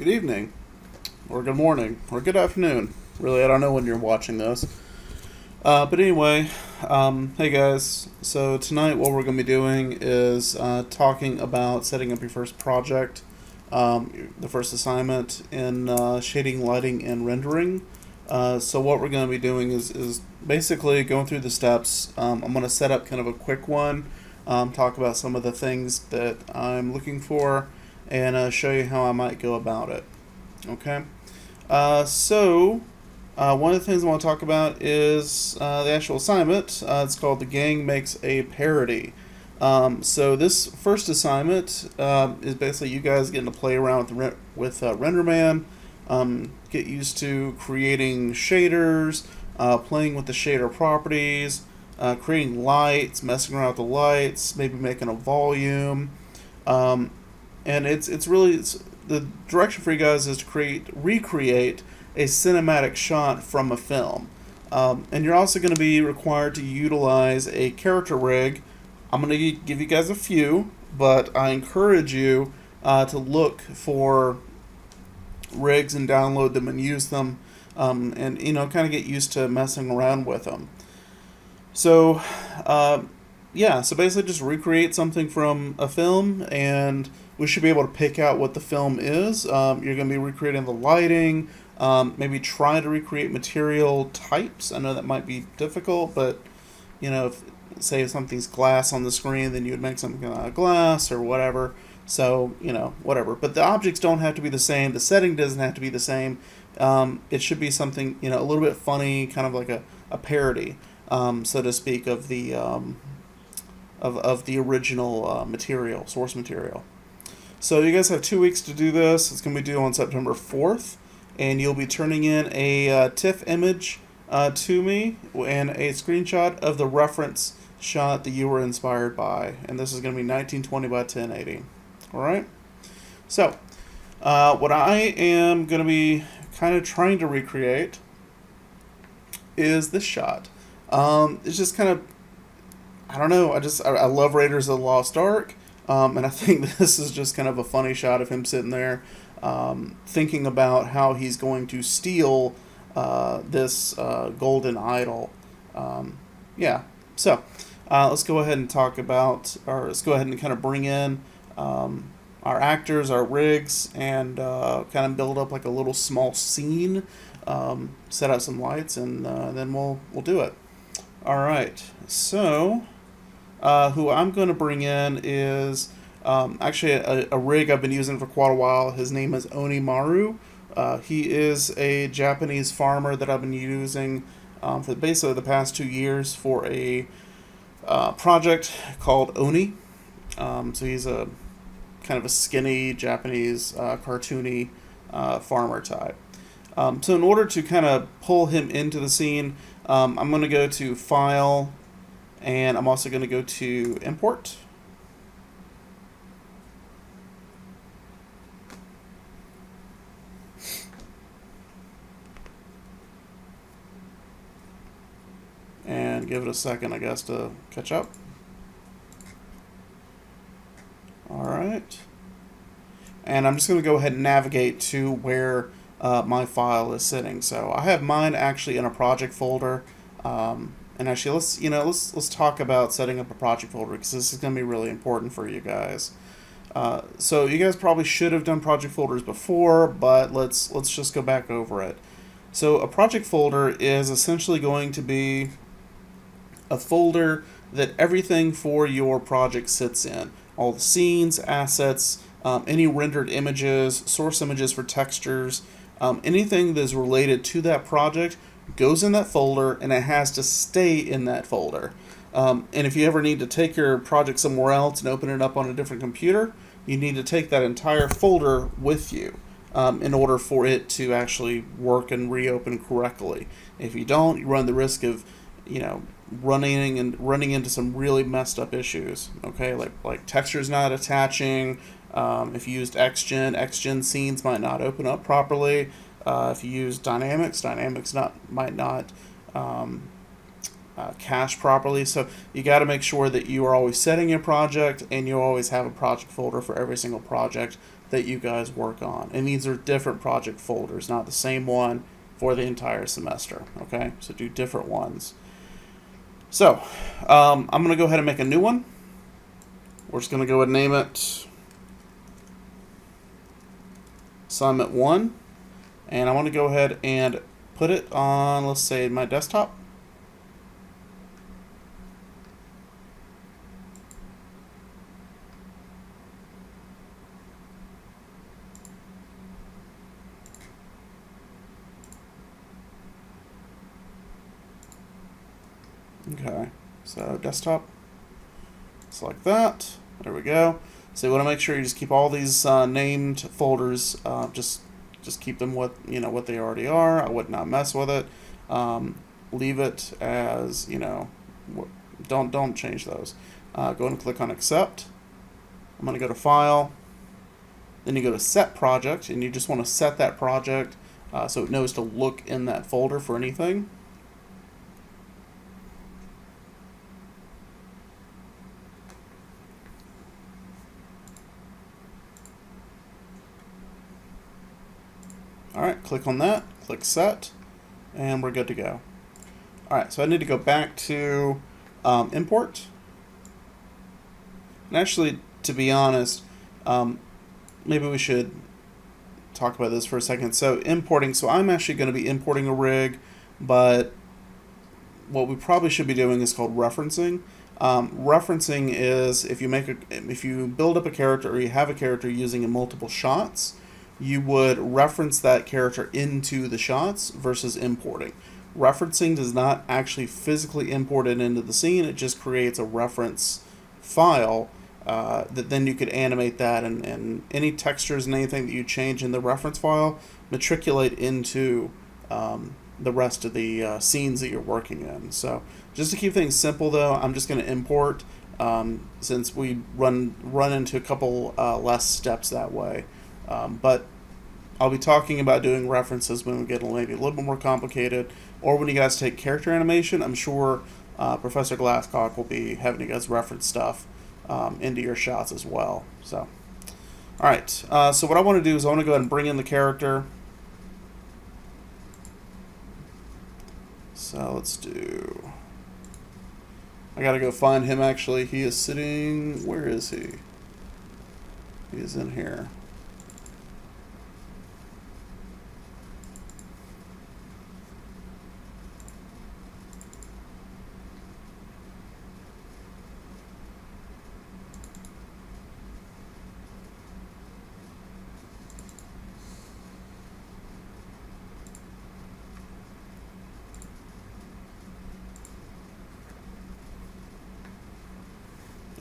Good evening, or good morning, or good afternoon. Really, I don't know when you're watching this. But anyway, hey guys. So tonight, what we're going to be doing is talking about setting up your first project, the first assignment in shading, lighting, and rendering. So what we're going to be doing is basically going through the steps. I'm going to set up kind of a quick one, talk about some of the things that I'm looking for, and show you how I might go about it. Okay. One of the things I want to talk about is the actual assignment. It's called the Gang Makes a Parody. So this first assignment is basically you guys getting to play around with RenderMan, get used to creating shaders, playing with the shader properties, creating lights, messing around with the lights, maybe making a volume. And the direction for you guys is to recreate a cinematic shot from a film. And you're also going to be required to utilize a character rig. I'm going to give you guys a few, but I encourage you to look for rigs and download them and use them, and kind of get used to messing around with them. So, so basically just recreate something from a film, and we should be able to pick out what the film is. You're going to be recreating the lighting, maybe try to recreate material types. I know that might be difficult, but, if, say something's glass on the screen, then you would make something out of glass or whatever. So, whatever. But the objects don't have to be the same. The setting doesn't have to be the same. It should be something, a little bit funny, kind of like a parody, so to speak, of the of the original source material. So you guys have 2 weeks to do this. It's going to be due on September 4th, and you'll be turning in a TIFF image to me and a screenshot of the reference shot that you were inspired by, and this is going to be 1920 by 1080. All right. So what I am going to be kind of trying to recreate is this shot. It's just kind of, I don't know. I love Raiders of the Lost Ark, and I think this is just kind of a funny shot of him sitting there, thinking about how he's going to steal this golden idol. So let's go ahead and let's go ahead and kind of bring in our actors, our rigs, and kind of build up like a little small scene. Set up some lights, and then we'll do it. All right. So. Who I'm going to bring in is actually a rig I've been using for quite a while. His name is Onimaru. He is a Japanese farmer that I've been using for basically the past 2 years for a project called Oni. So he's a kind of a skinny Japanese cartoony farmer type. So in order to kind of pull him into the scene, I'm going to go to File, and I'm also going to go to Import. And give it a second, I guess, to catch up. Alright. And I'm just going to go ahead and navigate to where my file is sitting. So I have mine actually in a project folder. And actually, let's talk about setting up a project folder, because this is going to be really important for you guys. So you guys probably should have done project folders before, but let's just go back over it. So a project folder is essentially going to be a folder that everything for your project sits in. All the scenes, assets, any rendered images, source images for textures, anything that is related to that project goes in that folder, and it has to stay in that folder. And if you ever need to take your project somewhere else and open it up on a different computer, you need to take that entire folder with you in order for it to actually work and reopen correctly. If you don't, you run the risk of running into some really messed up issues. Okay, like textures not attaching. If you used XGen scenes might not open up properly. If you use Dynamics might not cache properly. So you got to make sure that you are always setting your project, and you always have a project folder for every single project that you guys work on. And these are different project folders, not the same one for the entire semester. Okay, so do different ones. So I'm going to go ahead and make a new one. We're just going to go ahead and name it Assignment 1. And I want to go ahead and put it on, let's say, my desktop. Okay, so desktop, select that. There we go. So you want to make sure you just keep all these named folders. Just keep them what what they already are. I would not mess with it. Leave it as Don't change those. Go and click on Accept. I'm going to go to File. Then you go to Set Project, and you just want to set that project so it knows to look in that folder for anything. Alright, click on that, click Set, and we're good to go. Alright, so I need to go back to Import. And actually, to be honest, maybe we should talk about this for a second. So importing, so I'm actually going to be importing a rig, but what we probably should be doing is called referencing. Referencing is if you build up a character or you have a character using in multiple shots, you would reference that character into the shots versus importing. Referencing does not actually physically import it into the scene, it just creates a reference file that then you could animate that, and any textures and anything that you change in the reference file matriculate into the rest of the scenes that you're working in. So just to keep things simple though, I'm just going to import since we run into a couple less steps that way. But I'll be talking about doing references when we get maybe a little bit more complicated, or when you guys take character animation. I'm sure Professor Glasscock will be having you guys reference stuff into your shots as well. So, all right. So what I want to do is I want to go ahead and bring in the character. So let's do. I gotta go find him. Actually, he is sitting. Where is he? He is in here.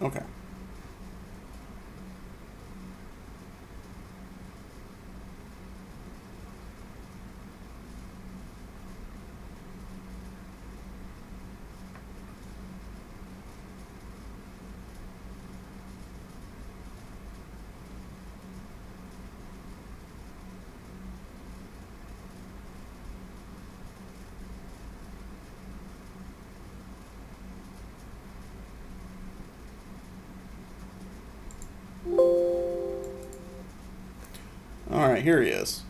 Okay. Alright, here he is.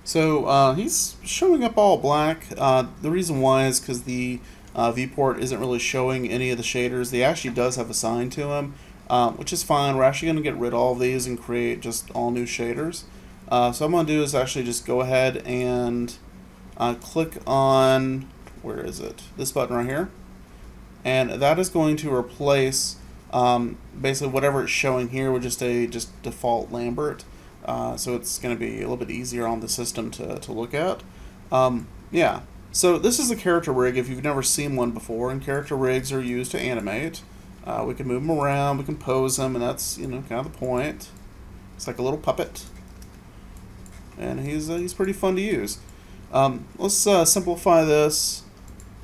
So he's showing up all black. The reason why is because the viewport isn't really showing any of the shaders. He actually does have assigned to him, which is fine. We're actually going to get rid of all of these and create just all new shaders. So what I'm going to do is actually just go ahead and click on, where is it? This button right here. And that is going to replace basically whatever it's showing here with just a default Lambert. So it's going to be a little bit easier on the system to look at. Yeah, so this is a character rig if you've never seen one before, and character rigs are used to animate. We can move them around, we can pose them, and that's kind of the point. It's like a little puppet, and he's pretty fun to use. Let's simplify this.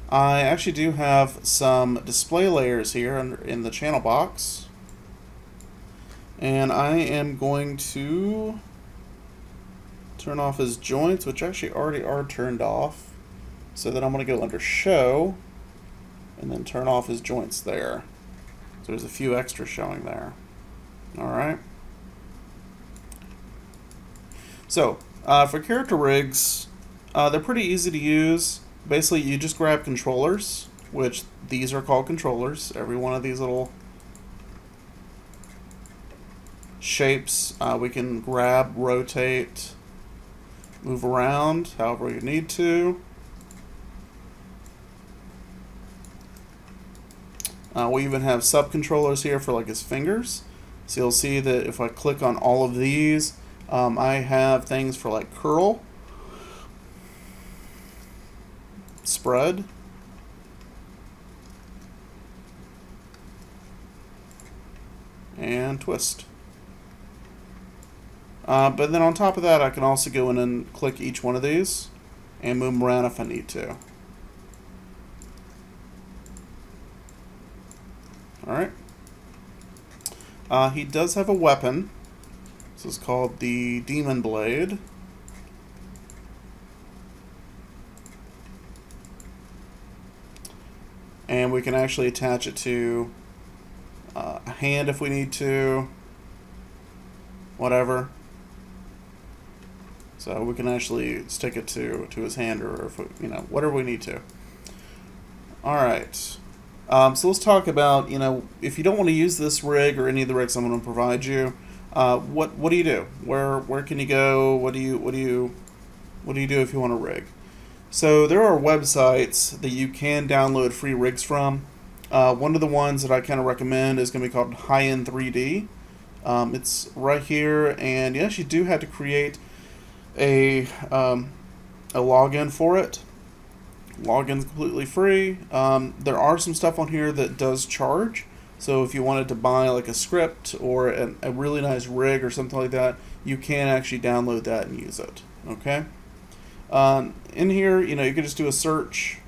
I actually do have some display layers here in the channel box. And I am going to turn off his joints, which actually already are turned off. So then I'm going to go under Show, and then turn off his joints there. So there's a few extra showing there. Alright. So, for character rigs, they're pretty easy to use. Basically, you just grab controllers, which these are called controllers. Every one of these little shapes we can grab, rotate, move around however you need to. We even have sub-controllers here for like his fingers. So you'll see that if I click on all of these, I have things for like curl, spread, and twist. But then on top of that, I can also go in and click each one of these and move them around if I need to. Alright. He does have a weapon. This is called the Demon Blade. And we can actually attach it to a hand if we need to. Whatever. So we can actually stick it to his hand, or if we, whatever we need to. Alright. So let's talk about, if you don't want to use this rig or any of the rigs I'm going to provide you, what do you do? Where can you go? What do you do if you want a rig? So there are websites that you can download free rigs from. One of the ones that I kind of recommend is going to be called High-End 3D. It's right here, and yes, you do have to create a login for it. Login's completely free. There are some stuff on here that does charge. So if you wanted to buy like a script or a really nice rig or something like that, you can actually download that and use it. Okay. In here, you can just do a search.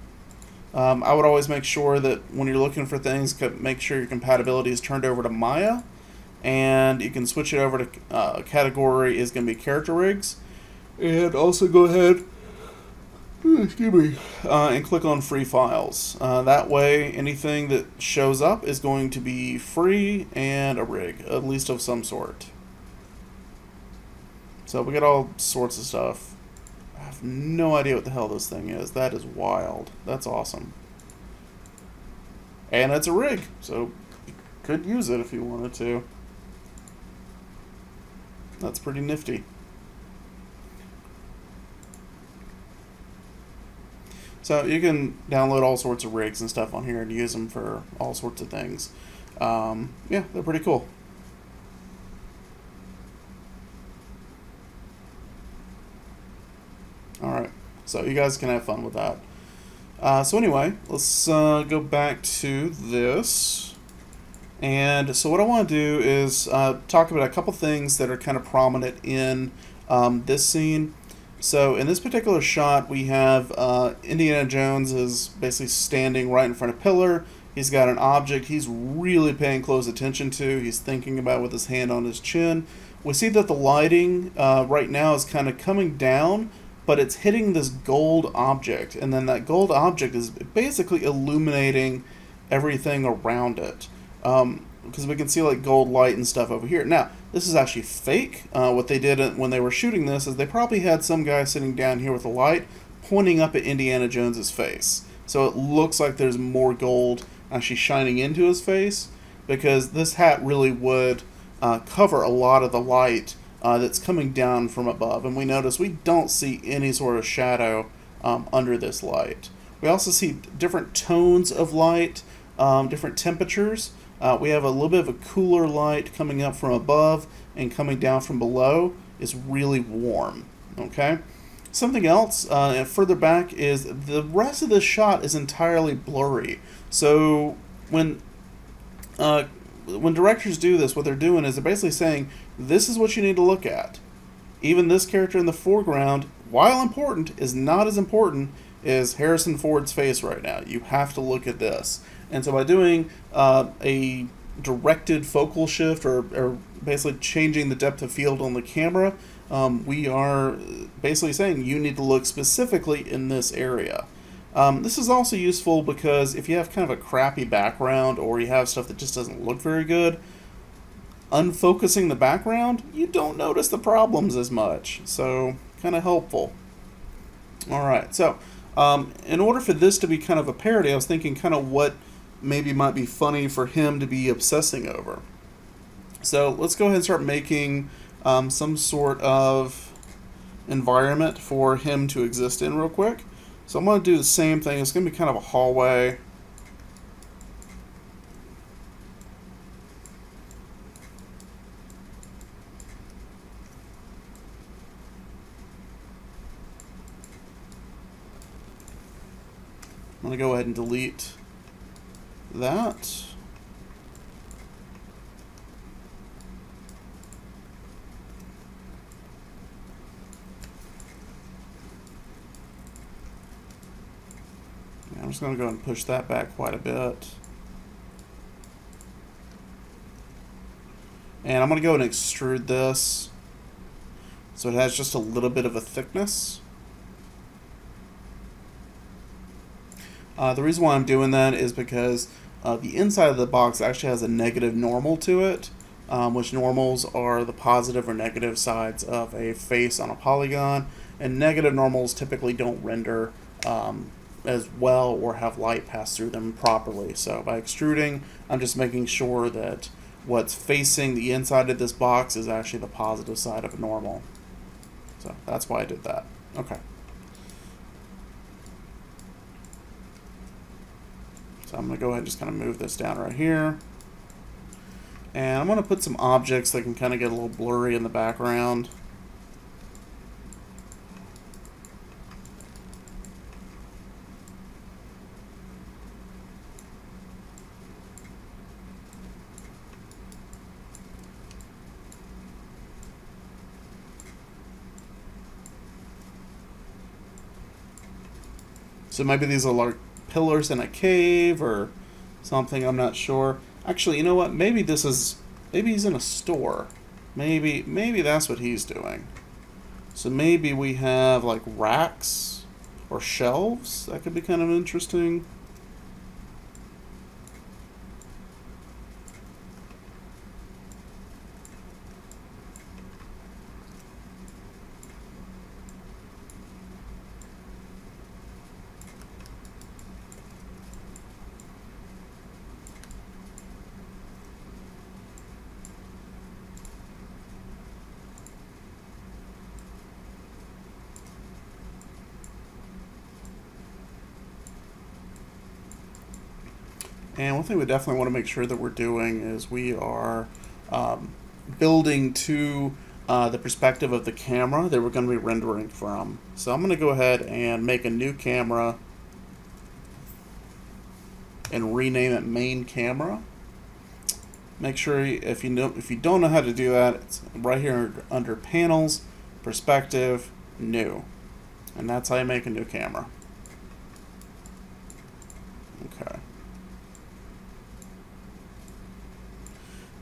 I would always make sure that when you're looking for things, make sure your compatibility is turned over to Maya, and you can switch it over to category is going to be character rigs, and also go ahead. Excuse me. And click on free files. That way, anything that shows up is going to be free and a rig, at least of some sort. So we got all sorts of stuff. I have no idea what the hell this thing is. That is wild. That's awesome. And it's a rig, so you could use it if you wanted to. That's pretty nifty. So you can download all sorts of rigs and stuff on here and use them for all sorts of things. Yeah, they're pretty cool. Alright, so you guys can have fun with that. So anyway, let's go back to this. And so what I want to do is talk about a couple things that are kind of prominent in this scene. So in this particular shot, we have Indiana Jones is basically standing right in front of a pillar. He's got an object he's really paying close attention to. He's thinking about it with his hand on his chin. We see that the lighting right now is kind of coming down, but it's hitting this gold object. And then that gold object is basically illuminating everything around it. Because we can see like gold light and stuff over here. Now, this is actually fake. What they did when they were shooting this is they probably had some guy sitting down here with a light pointing up at Indiana Jones's face. So it looks like there's more gold actually shining into his face, because this hat really would cover a lot of the light that's coming down from above. And we notice we don't see any sort of shadow under this light. We also see different tones of light, different temperatures. We have a little bit of a cooler light coming up from above, and coming down from below is really warm. Okay? Something else further back is the rest of the shot is entirely blurry. So when directors do this, what they're doing is they're basically saying, this is what you need to look at. Even this character in the foreground, while important, is not as important as Harrison Ford's face right now. You have to look at this. And so by doing a directed focal shift, or basically changing the depth of field on the camera, we are basically saying you need to look specifically in this area. This is also useful because if you have kind of a crappy background, or you have stuff that just doesn't look very good, unfocusing the background, you don't notice the problems as much. So kind of helpful. All right, so in order for this to be kind of a parody, I was thinking kind of what maybe might be funny for him to be obsessing over. So let's go ahead and start making some sort of environment for him to exist in real quick. So I'm going to do the same thing. It's going to be kind of a hallway. I'm going to go ahead and delete that. I'm just going to go ahead and push that back quite a bit. And I'm going to go and extrude this so it has just a little bit of a thickness. The reason why I'm doing that is because the inside of the box actually has a negative normal to it, which normals are the positive or negative sides of a face on a polygon, and negative normals typically don't render as well or have light pass through them properly. So by extruding, I'm just making sure that what's facing the inside of this box is actually the positive side of a normal. So that's why I did that. Okay. So I'm going to go ahead and just kind of move this down right here. And I'm going to put some objects that can kind of get a little blurry in the background. So maybe these are like pillars in a cave or something, I'm not sure. Actually, you know what? Maybe he's in a store. Maybe that's what he's doing. So maybe we have like racks or shelves. That could be kind of interesting. And one thing we definitely want to make sure that we're doing is we are building to the perspective of the camera that we're going to be rendering from. So I'm going to go ahead and make a new camera and rename it main camera. Make sure if you don't know how to do that, it's right here under panels, perspective, new. And that's how you make a new camera. Okay.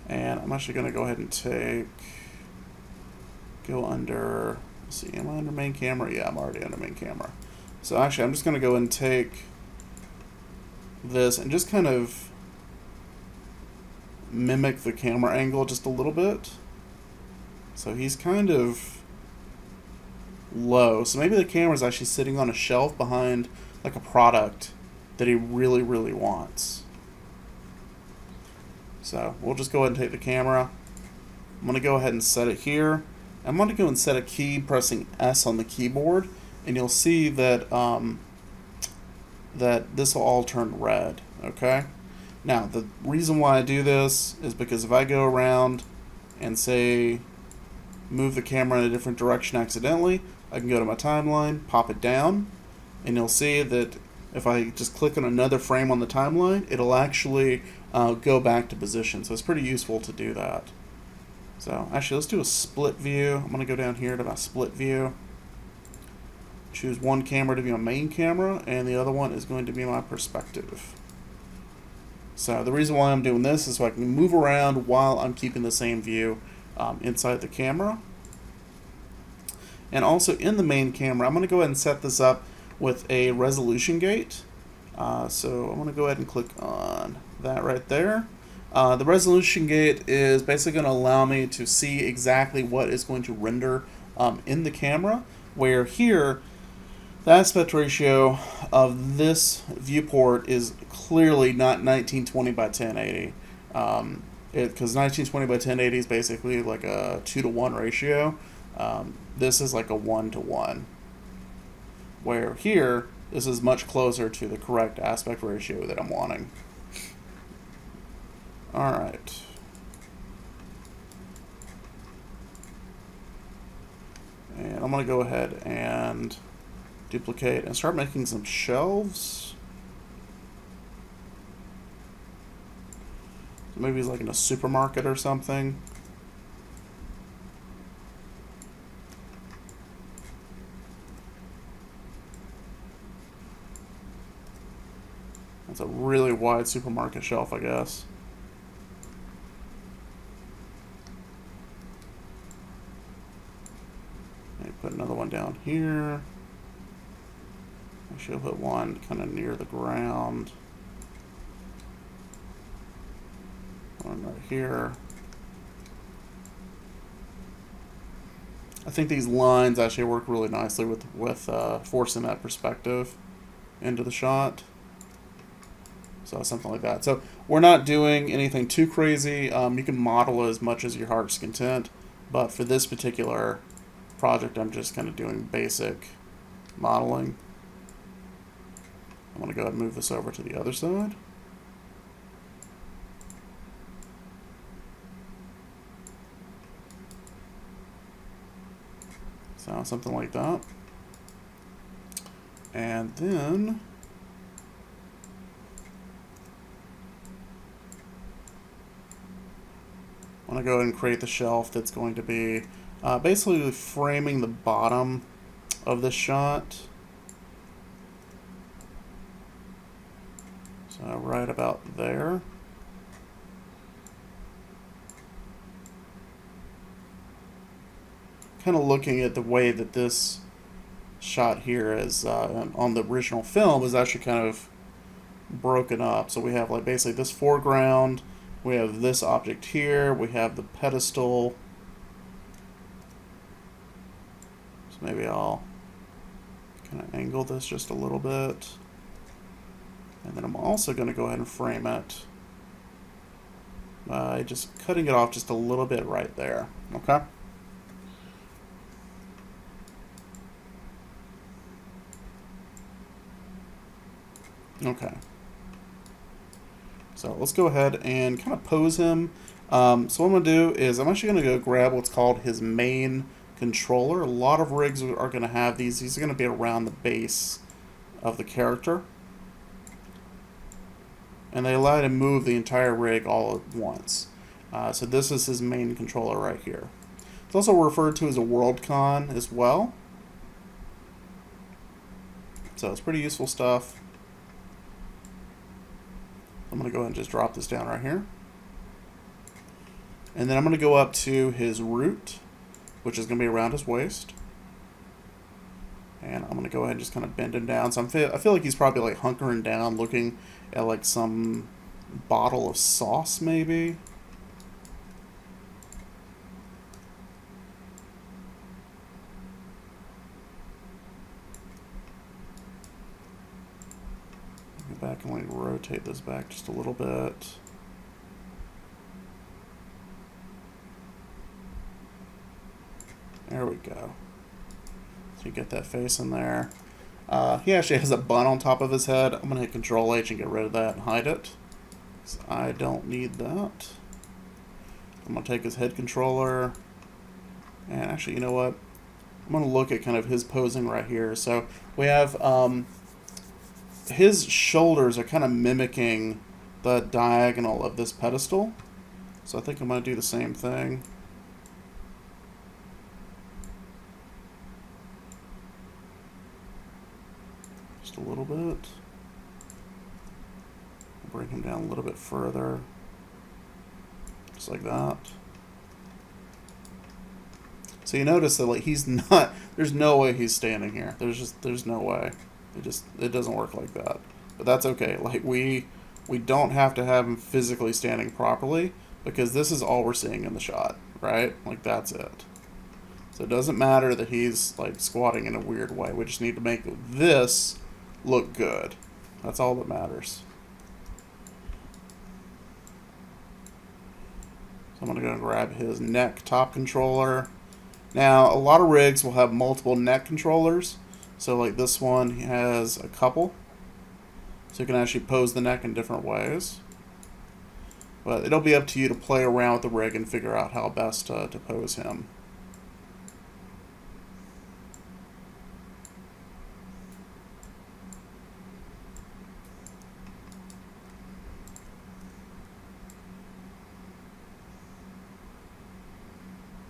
And I'm actually going to go ahead and go under, let's see, am I under main camera? Yeah, I'm already under main camera. So actually, I'm just going to go ahead and take this and just kind of mimic the camera angle just a little bit. So he's kind of low. So maybe the camera's actually sitting on a shelf behind like a product that he really, really wants. So we'll just go ahead and take the camera. I'm going to go ahead and set it here. I'm going to go and set a key pressing S on the keyboard, and you'll see that that this will all turn red. Okay. Now the reason why I do this is because if I go around and say move the camera in a different direction accidentally, I can go to my timeline, pop it down, and you'll see that if I just click on another frame on the timeline, it'll actually go back to position. So it's pretty useful to do that. So actually, let's do a split view. I'm going to go down here to my split view. Choose one camera to be my main camera, and the other one is going to be my perspective. So the reason why I'm doing this is so I can move around while I'm keeping the same view inside the camera. And also in the main camera, I'm going to go ahead and set this up with a resolution gate. So I'm going to go ahead and click on that right there. The resolution gate is basically going to allow me to see exactly what is going to render in the camera, where here the aspect ratio of this viewport is clearly not 1920 by 1080. Because 1920 by 1080 is basically like a 2-to-1 ratio. This is like a 1-to-1. Where here, this is much closer to the correct aspect ratio that I'm wanting. Alright. And I'm going to go ahead and duplicate and start making some shelves. So maybe it's like in a supermarket or something. It's a really wide supermarket shelf, I guess. Maybe put another one down here. I should put one kind of near the ground. One right here. I think these lines actually work really nicely with forcing that perspective into the shot. So something like that. So we're not doing anything too crazy. You can model as much as your heart's content, but for this particular project, I'm just kind of doing basic modeling. I'm going to go ahead and move this over to the other side. So something like that. And then I'm going to go ahead and create the shelf that's going to be basically framing the bottom of this shot. So right about there. Kind of looking at the way that this shot here is on the original film is actually kind of broken up. So we have like basically this foreground, we have this object here, we have the pedestal. So maybe I'll kind of angle this just a little bit. And then I'm also going to go ahead and frame it by just cutting it off just a little bit right there. Okay? Okay. So let's go ahead and kind of pose him. So what I'm going to do is I'm actually going to go grab what's called his main controller. A lot of rigs are going to have these. These are going to be around the base of the character. And they allow you to move the entire rig all at once. So this is his main controller right here. It's also referred to as a WorldCon as well. So it's pretty useful stuff. I'm going to go ahead and just drop this down right here. And then I'm going to go up to his root, which is going to be around his waist. And I'm going to go ahead and just kind of bend him down. So I feel like he's probably like hunkering down, looking at like some bottle of sauce maybe. Go back and like rotate this back just a little bit. There we go. So you get that face in there. He actually has a bun on top of his head. I'm going to hit Control H and get rid of that and hide it. So I don't need that. I'm going to take his head controller. And actually, you know what? I'm going to look at kind of his posing right here. So we have his shoulders are kind of mimicking the diagonal of this pedestal. So I think I'm going to do the same thing. Just a little bit. Bring him down a little bit further. Just like that. So you notice that like he's not, there's no way he's standing here. There's no way. It doesn't work like that. But that's okay. Like we we don't have to have him physically standing properly because this is all we're seeing in the shot, right? Like, that's it. So it doesn't matter that he's like squatting in a weird way. We just need to make this look good. That's all that matters. So I'm going to go and grab his neck top controller. Now, a lot of rigs will have multiple neck controllers. So like this one, he has a couple. So you can actually pose the neck in different ways. But it'll be up to you to play around with the rig and figure out how best to pose him.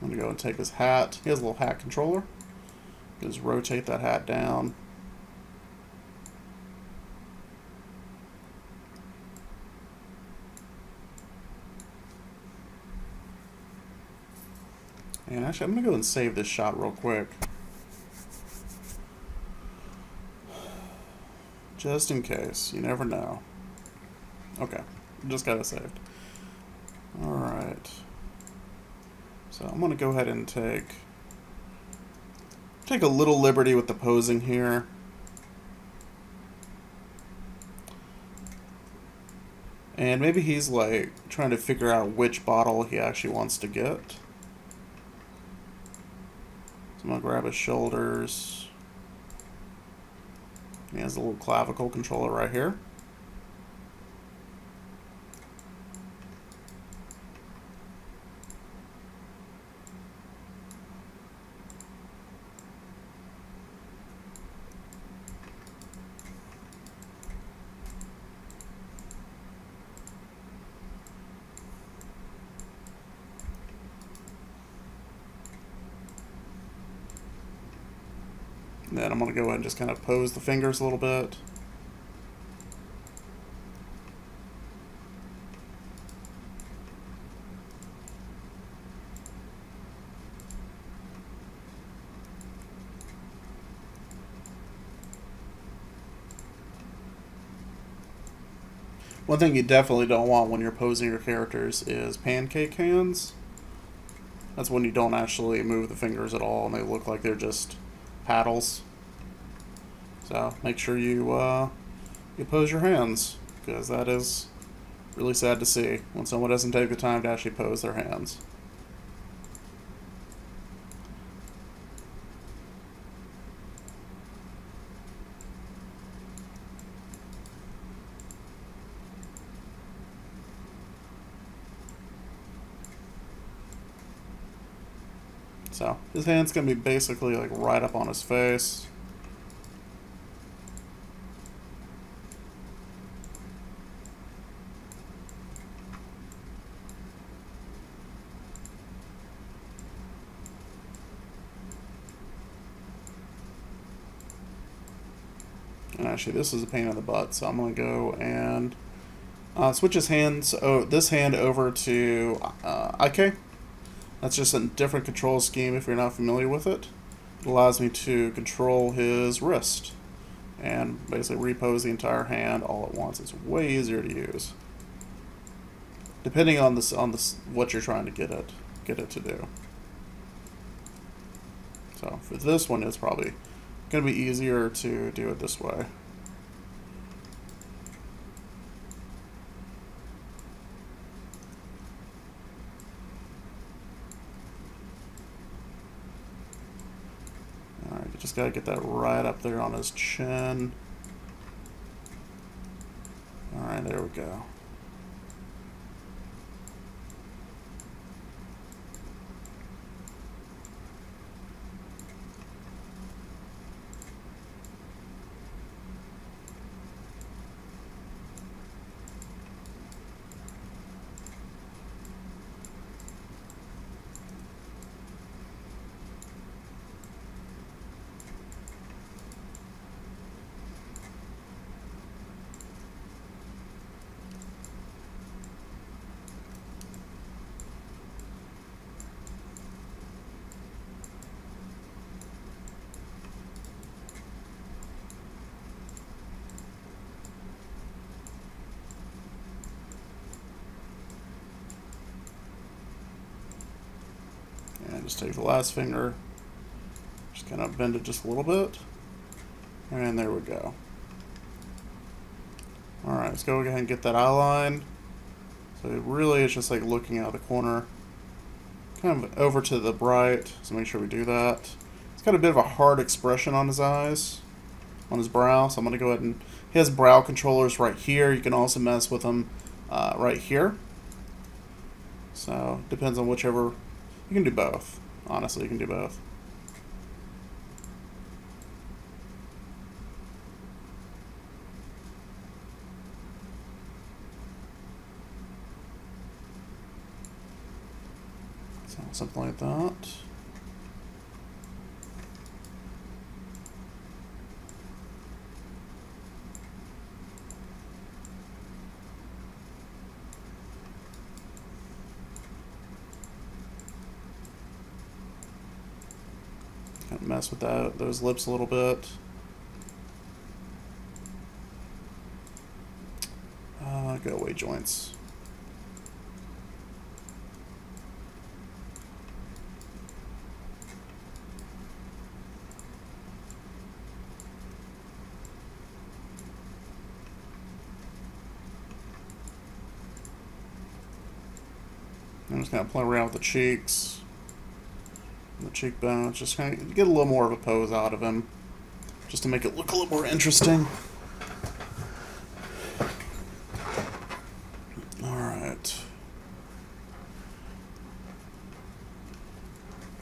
I'm going to go and take his hat. He has a little hat controller. Just rotate that hat down. And actually, I'm going to go and save this shot real quick. Just in case. You never know. Okay. Just got it saved. Alright. So I'm going to go ahead and take a little liberty with the posing here. And maybe he's like trying to figure out which bottle he actually wants to get. So I'm going to grab his shoulders. He has a little clavicle controller right here. And then I'm going to go ahead and just kind of pose the fingers a little bit. One thing you definitely don't want when you're posing your characters is pancake hands. That's when you don't actually move the fingers at all and they look like they're just paddles. So make sure you pose your hands, because that is really sad to see when someone doesn't take the time to actually pose their hands. So his hand's gonna be basically like right up on his face. And actually, this is a pain in the butt, so I'm going to go and switch his hands, this hand over to IK. That's just a different control scheme if you're not familiar with it. It allows me to control his wrist and basically repose the entire hand all at once. It's way easier to use, depending on what you're trying to get it to do. So for this one, it's probably going to be easier to do it this way. Alright, you just got to get that right up there on his chin. Alright, there we go. just take the last finger, just kind of bend it just a little bit, and there we go. Alright, let's go ahead and get that eye line. So it really is just like looking out the corner, kind of over to the right, so make sure we do that. It's got a bit of a hard expression on his eyes, on his brow, so I'm going to go ahead and, he has brow controllers right here. You can also mess with them right here. So, depends on whichever, you can do both. Honestly, you can do both. So, something like that. Kind of mess with those lips a little bit. Go away joints. I'm just kind of playing around with the cheeks, the cheekbones, just kind of get a little more of a pose out of him, just to make it look a little more interesting. Alright.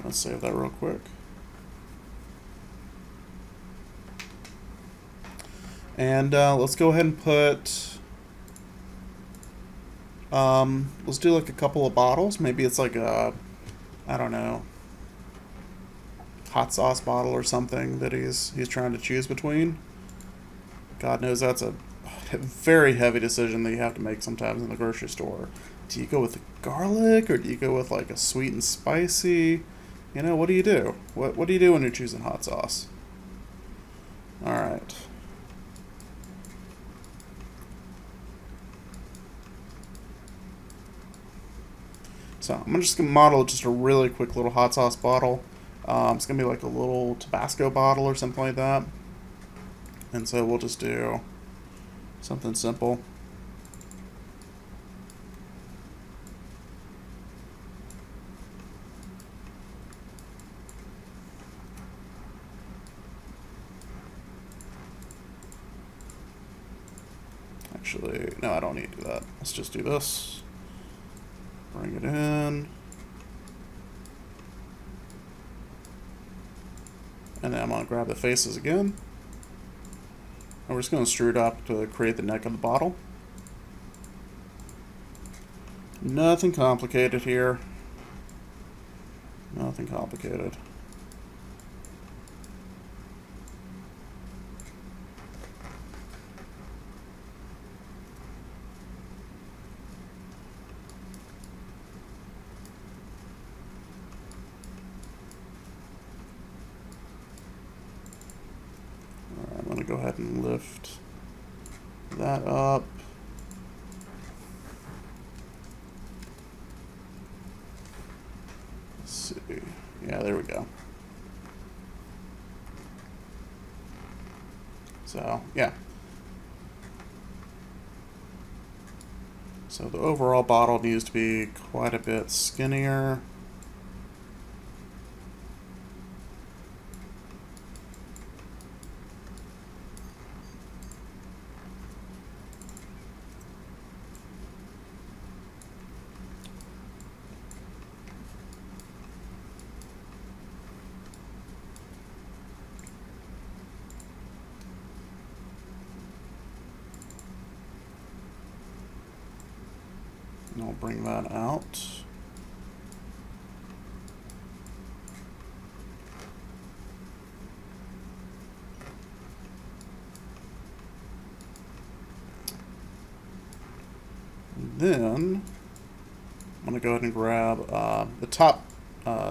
Let's save that real quick. And let's go ahead and put... let's do like a couple of bottles. Maybe it's like a, I don't know, hot sauce bottle or something that he's trying to choose between. God knows that's a very heavy decision that you have to make sometimes in the grocery store. Do you go with the garlic, or do you go with like a sweet and spicy? You know, what do you do? What do you do when you're choosing hot sauce? All right. So I'm just going to model just a really quick little hot sauce bottle. It's going to be like a little Tabasco bottle or something like that. And so we'll just do something simple. Actually, no, I don't need to do that. Let's just do this. Bring it in. And then I'm going to grab the faces again. And we're just going to extrude up to create the neck of the bottle. Nothing complicated here. Nothing complicated. I'm going to go ahead and lift that up. Let's see. Yeah, there we go. So, yeah. So the overall bottle needs to be quite a bit skinnier. And I'll bring that out. And then I'm going to go ahead and grab the top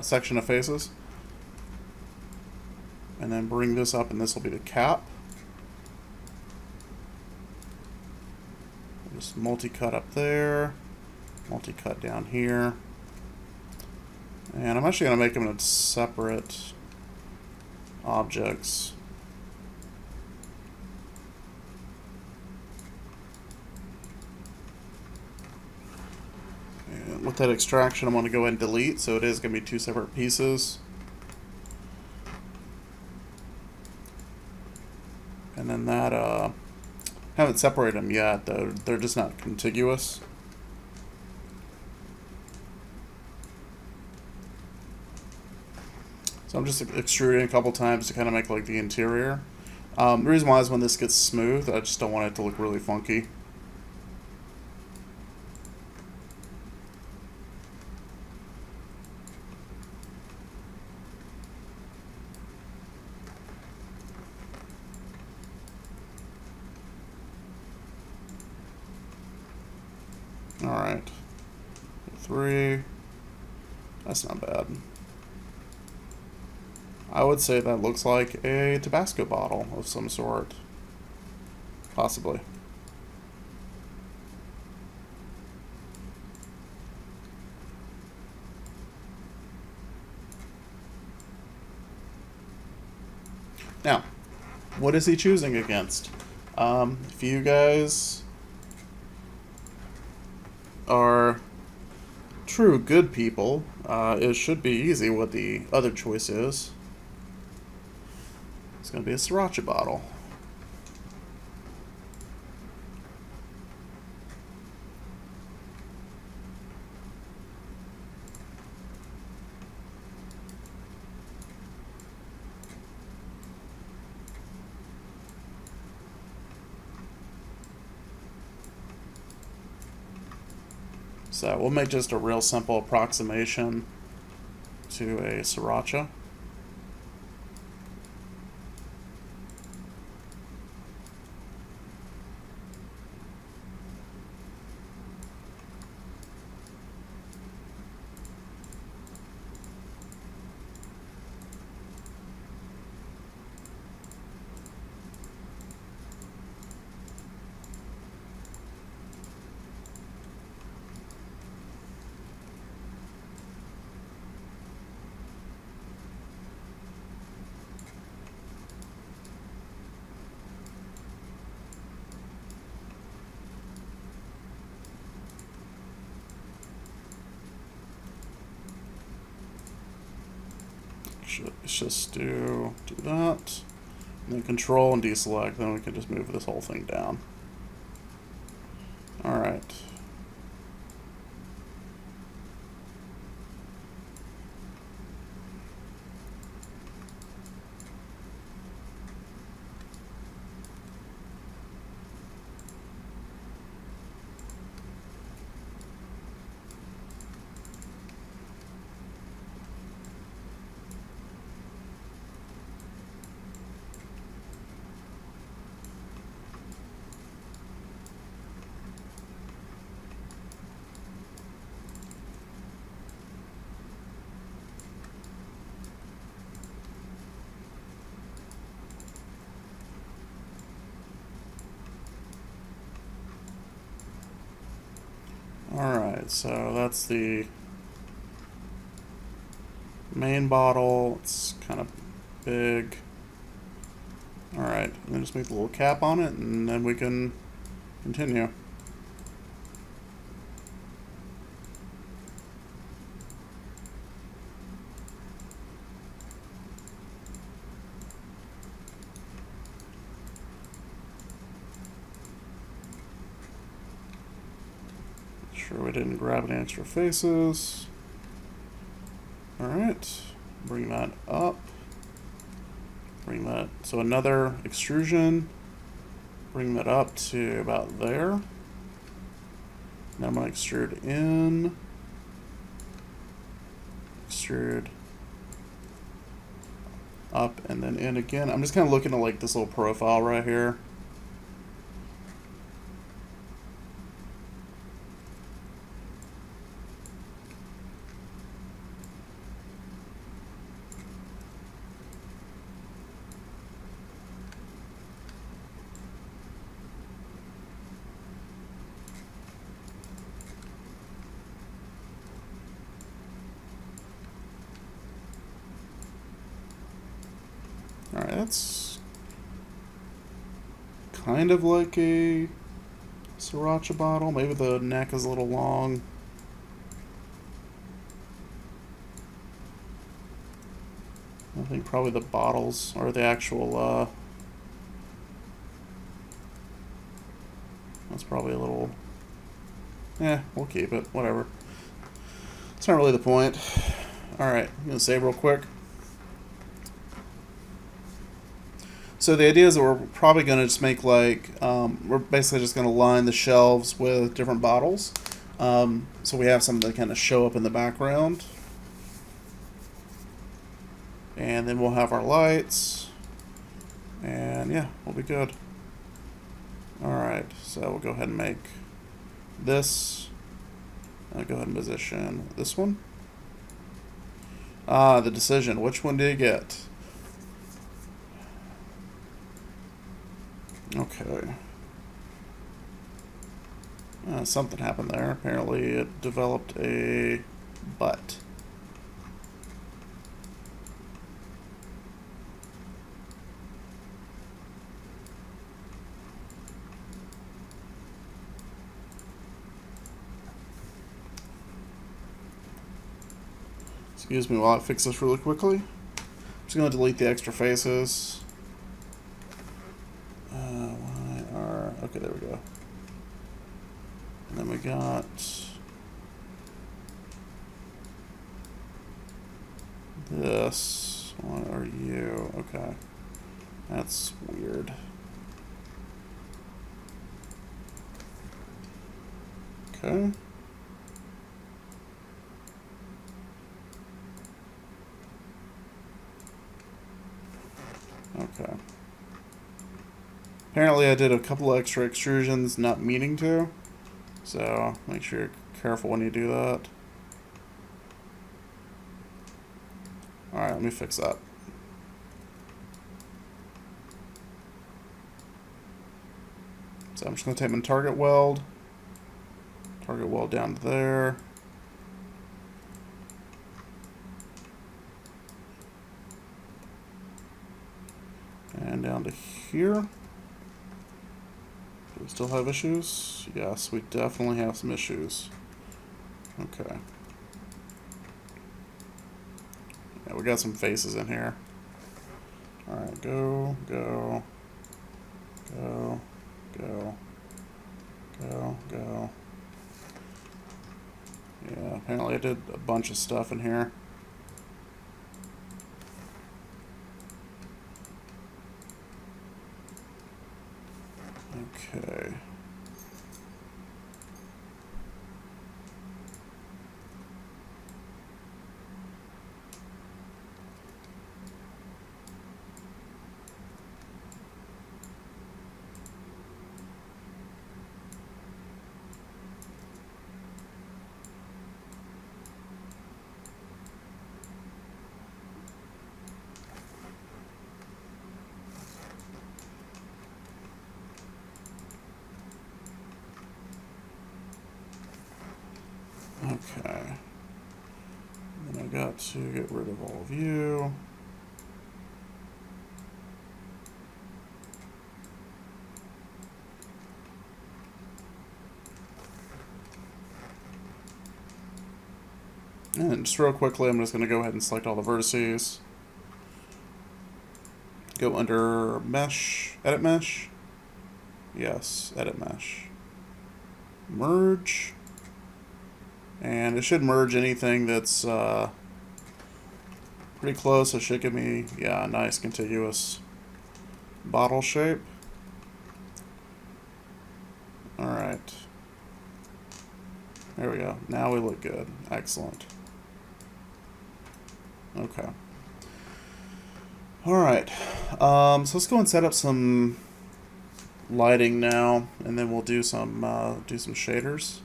section of faces. And then bring this up, and this will be the cap. Just multi-cut up there. Multi-cut down here. And I'm actually going to make them into separate objects. And with that extraction, I'm going to go ahead and delete, so it is going to be two separate pieces. And then that, haven't separated them yet, though. They're just not contiguous. So I'm just extruding a couple times to kind of make like the interior. The reason why is when this gets smooth, I just don't want it to look really funky. Alright. 3. That's not bad. I would say that looks like a Tabasco bottle of some sort. Possibly. Now, what is he choosing against? If you guys are true good people, it should be easy what the other choice is. It's going to be a Sriracha bottle. So we'll make just a real simple approximation to a Sriracha. Let's just do that, and then control and deselect, then we can just move this whole thing down. Alright. Alright, so that's the main bottle. It's kind of big. Alright, and then just make the little cap on it, and then we can continue. Sure we didn't grab any extra faces. Alright, bring that up. Bring that, so another extrusion. Bring that up to about there. Now I'm going to extrude in. Extrude up and then in again. I'm just kind of looking at like this little profile right here. Alright, that's kind of like a Sriracha bottle. Maybe the neck is a little long. I think probably the bottles or the actual, that's probably a little, we'll keep it, whatever. It's not really the point. Alright, I'm going to save real quick. So the idea is that we're probably going to just make like, we're basically just going to line the shelves with different bottles. So we have something to kind of show up in the background. And then we'll have our lights. And yeah, we'll be good. Alright, so we'll go ahead and make this. I'll go ahead and position this one. The decision. Which one do you get? Okay. Something happened there. Apparently it developed a butt. Excuse me while I fix this really quickly. I'm just going to delete the extra faces. Okay, there we go. And then we got this. What are you? Okay. That's weird. Okay. Okay. Apparently I did a couple of extra extrusions not meaning to, so make sure you're careful when you do that. Alright, let me fix that. So I'm just going to take my target weld down to there. And down to here. Do we still have issues? Yes, we definitely have some issues. Okay. Yeah, we got some faces in here. Alright, go, go, go, go, go, go. Yeah, apparently I did a bunch of stuff in here. Okay. Okay. Then I got to get rid of all of you. And just real quickly, I'm just going to go ahead and select all the vertices. Go under Mesh, Edit Mesh. Yes, Edit Mesh. Merge. And it should merge anything that's pretty close. It should give me, yeah, a nice contiguous bottle shape. Alright. There we go. Now we look good. Excellent. Okay. Alright. So let's go and set up some lighting now, and then we'll do some shaders.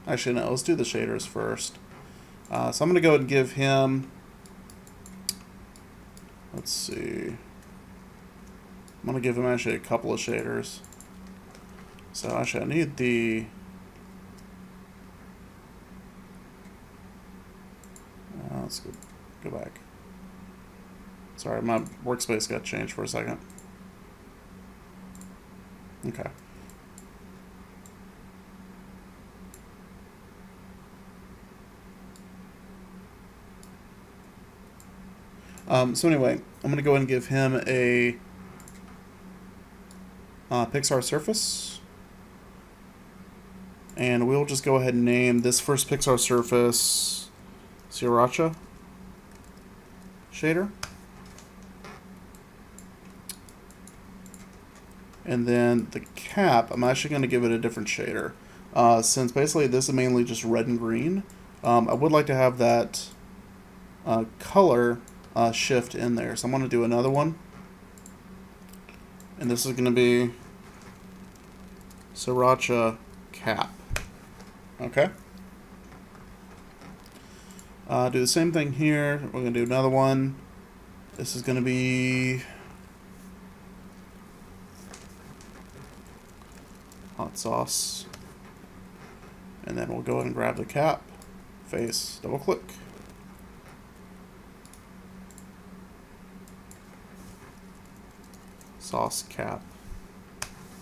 Actually, no, let's do the shaders first. So I'm going to go ahead and give him, let's see, I'm going to give him actually a couple of shaders. So actually I need the, let's go back. Sorry, my workspace got changed for a second. Okay. So anyway, I'm going to go ahead and give him a Pixar surface. And we'll just go ahead and name this first Pixar surface Sriracha Shader. And then the cap, I'm actually going to give it a different shader. Since basically this is mainly just red and green, I would like to have that color shift in there. So I'm going to do another one. And this is going to be Sriracha cap. Okay. Do the same thing here. We're going to do another one. This is going to be hot sauce. And then we'll go ahead and grab the cap, face, double click. Sauce cap.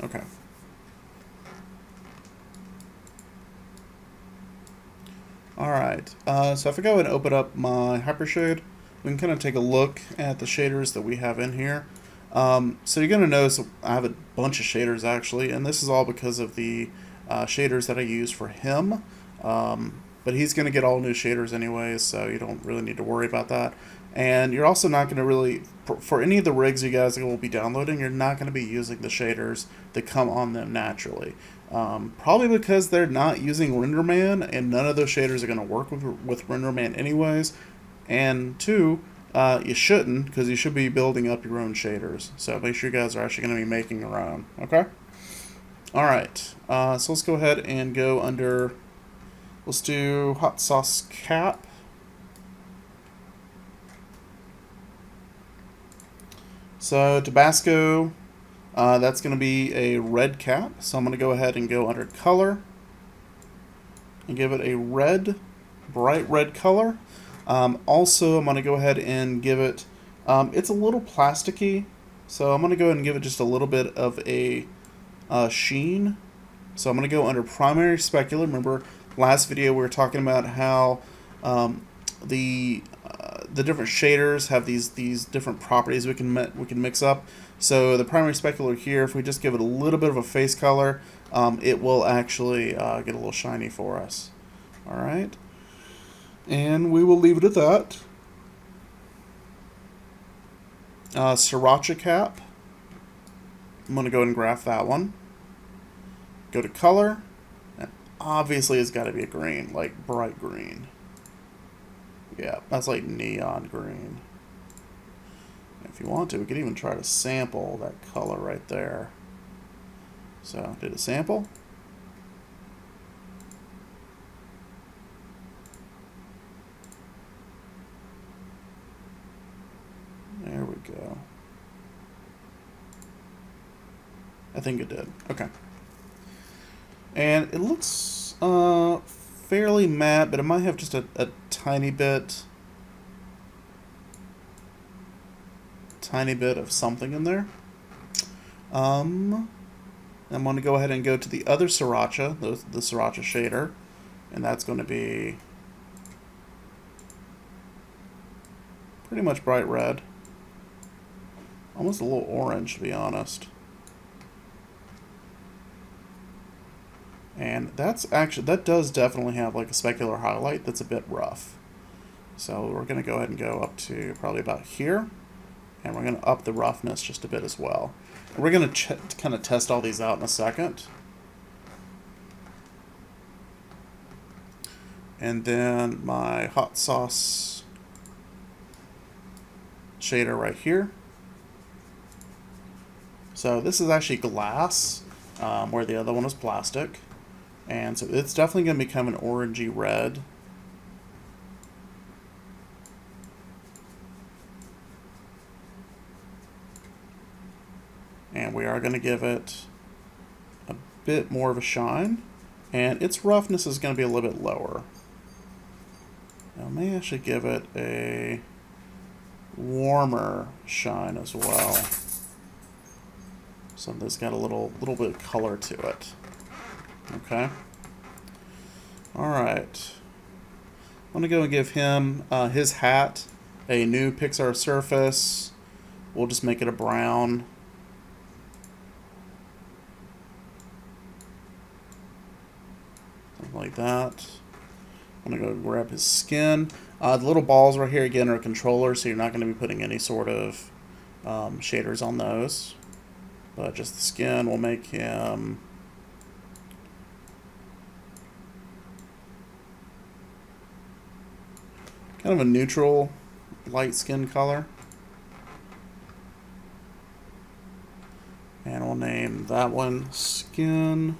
Okay. Alright, so if I go ahead and open up my Hypershade, we can kind of take a look at the shaders that we have in here. So you're going to notice I have a bunch of shaders actually, and this is all because of the shaders that I use for him. But he's going to get all new shaders anyways, so you don't really need to worry about that. And you're also not going to really, for any of the rigs you guys will be downloading, you're not going to be using the shaders that come on them naturally. Probably because they're not using RenderMan, and none of those shaders are going to work with RenderMan anyways. And two, you shouldn't, because you should be building up your own shaders. So make sure you guys are actually going to be making your own, okay? Alright, so let's go ahead and go under, let's do hot sauce cap. So Tabasco, that's going to be a red cap. So I'm going to go ahead and go under color and give it a red, bright red color. Also, I'm going to go ahead and give it, it's a little plasticky, so I'm going to go ahead and give it just a little bit of a sheen. So I'm going to go under primary specular. Remember, last video we were talking about how the different shaders have these different properties we can mix up. So the primary specular here, if we just give it a little bit of a face color, it will actually get a little shiny for us. All right, and we will leave it at that. Sriracha cap. I'm going to go ahead and graph that one. Go to color, and obviously it's got to be a green, like bright green. Yeah, that's like neon green. If you want to, we could even try to sample that color right there. So, did a sample. There we go. I think it did. Okay. And it looks fairly matte, but it might have just a tiny bit of something in there. I'm going to go ahead and go to the other Sriracha, the Sriracha Shader, and that's going to be pretty much bright red. Almost a little orange, to be honest. And that does definitely have like a specular highlight that's a bit rough. So we're going to go ahead and go up to probably about here. And we're going to up the roughness just a bit as well. And we're going to kind of test all these out in a second. And then my hot sauce shader right here. So this is actually glass, where the other one was plastic. And so it's definitely going to become an orangey red. And we are going to give it a bit more of a shine. And its roughness is going to be a little bit lower. Now, I may actually give it a warmer shine as well. So that's got a little bit of color to it. Okay. All right. I'm gonna go and give him his hat a new Pixar surface. We'll just make it a brown. Something like that. I'm gonna go grab his skin. The little balls right here again are controllers, so you're not gonna be putting any sort of shaders on those. But just the skin will make him kind of a neutral light skin color. And we'll name that one Skin.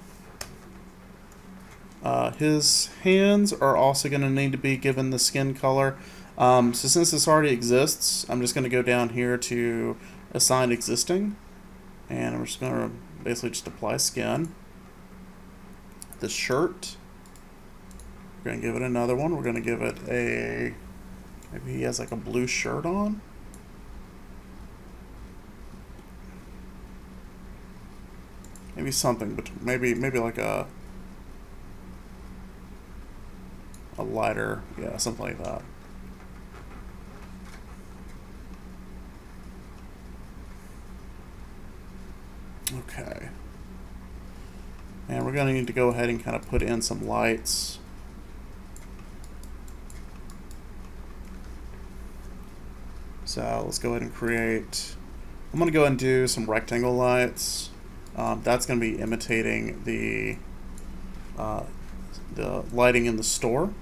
His hands are also going to need to be given the skin color. So since this already exists, I'm just going to go down here to Assign Existing. And I'm just going to basically just apply skin. The shirt, we're going to give it another one. We're going to give it a, maybe he has like a blue shirt on. Maybe something, but maybe like a lighter, yeah, something like that. Okay. And we're going to need to go ahead and kind of put in some lights. So let's go ahead and create, I'm going to go ahead and do some rectangle lights. That's going to be imitating the lighting in the store.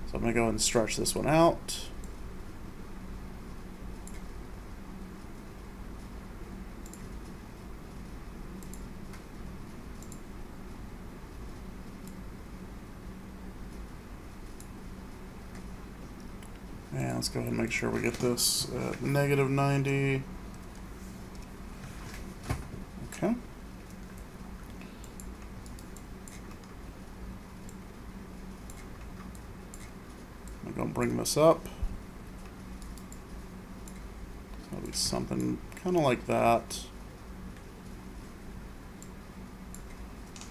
So I'm going to go ahead and stretch this one out. And let's go ahead and make sure we get this at -90. Okay. I'm going to bring this up. That'll be something kind of like that.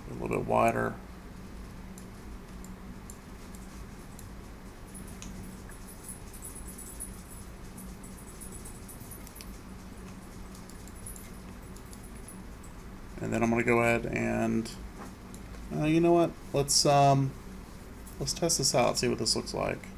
A little bit wider. And then I'm going to go ahead and, you know what? Let's test this out, see what this looks like.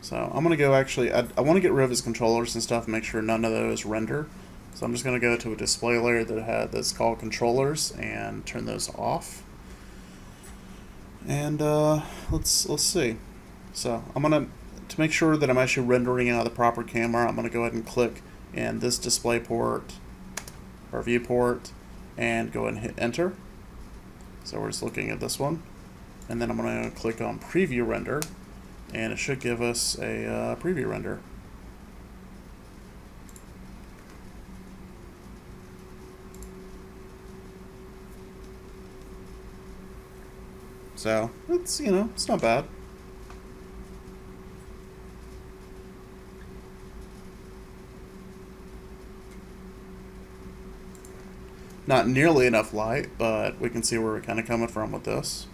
So I'm going to go actually, I want to get rid of his controllers and stuff and make sure none of those render. So I'm just going to go to a display layer that's called controllers and turn those off. And let's see. So I'm going to make sure that I'm actually rendering out the proper camera, I'm going to go ahead and click in this display port or viewport and go ahead and hit enter. So we're just looking at this one, and then I'm going to click on preview render, and it should give us a preview render. So it's, it's not bad. Not nearly enough light, but we can see where we're kind of coming from with this.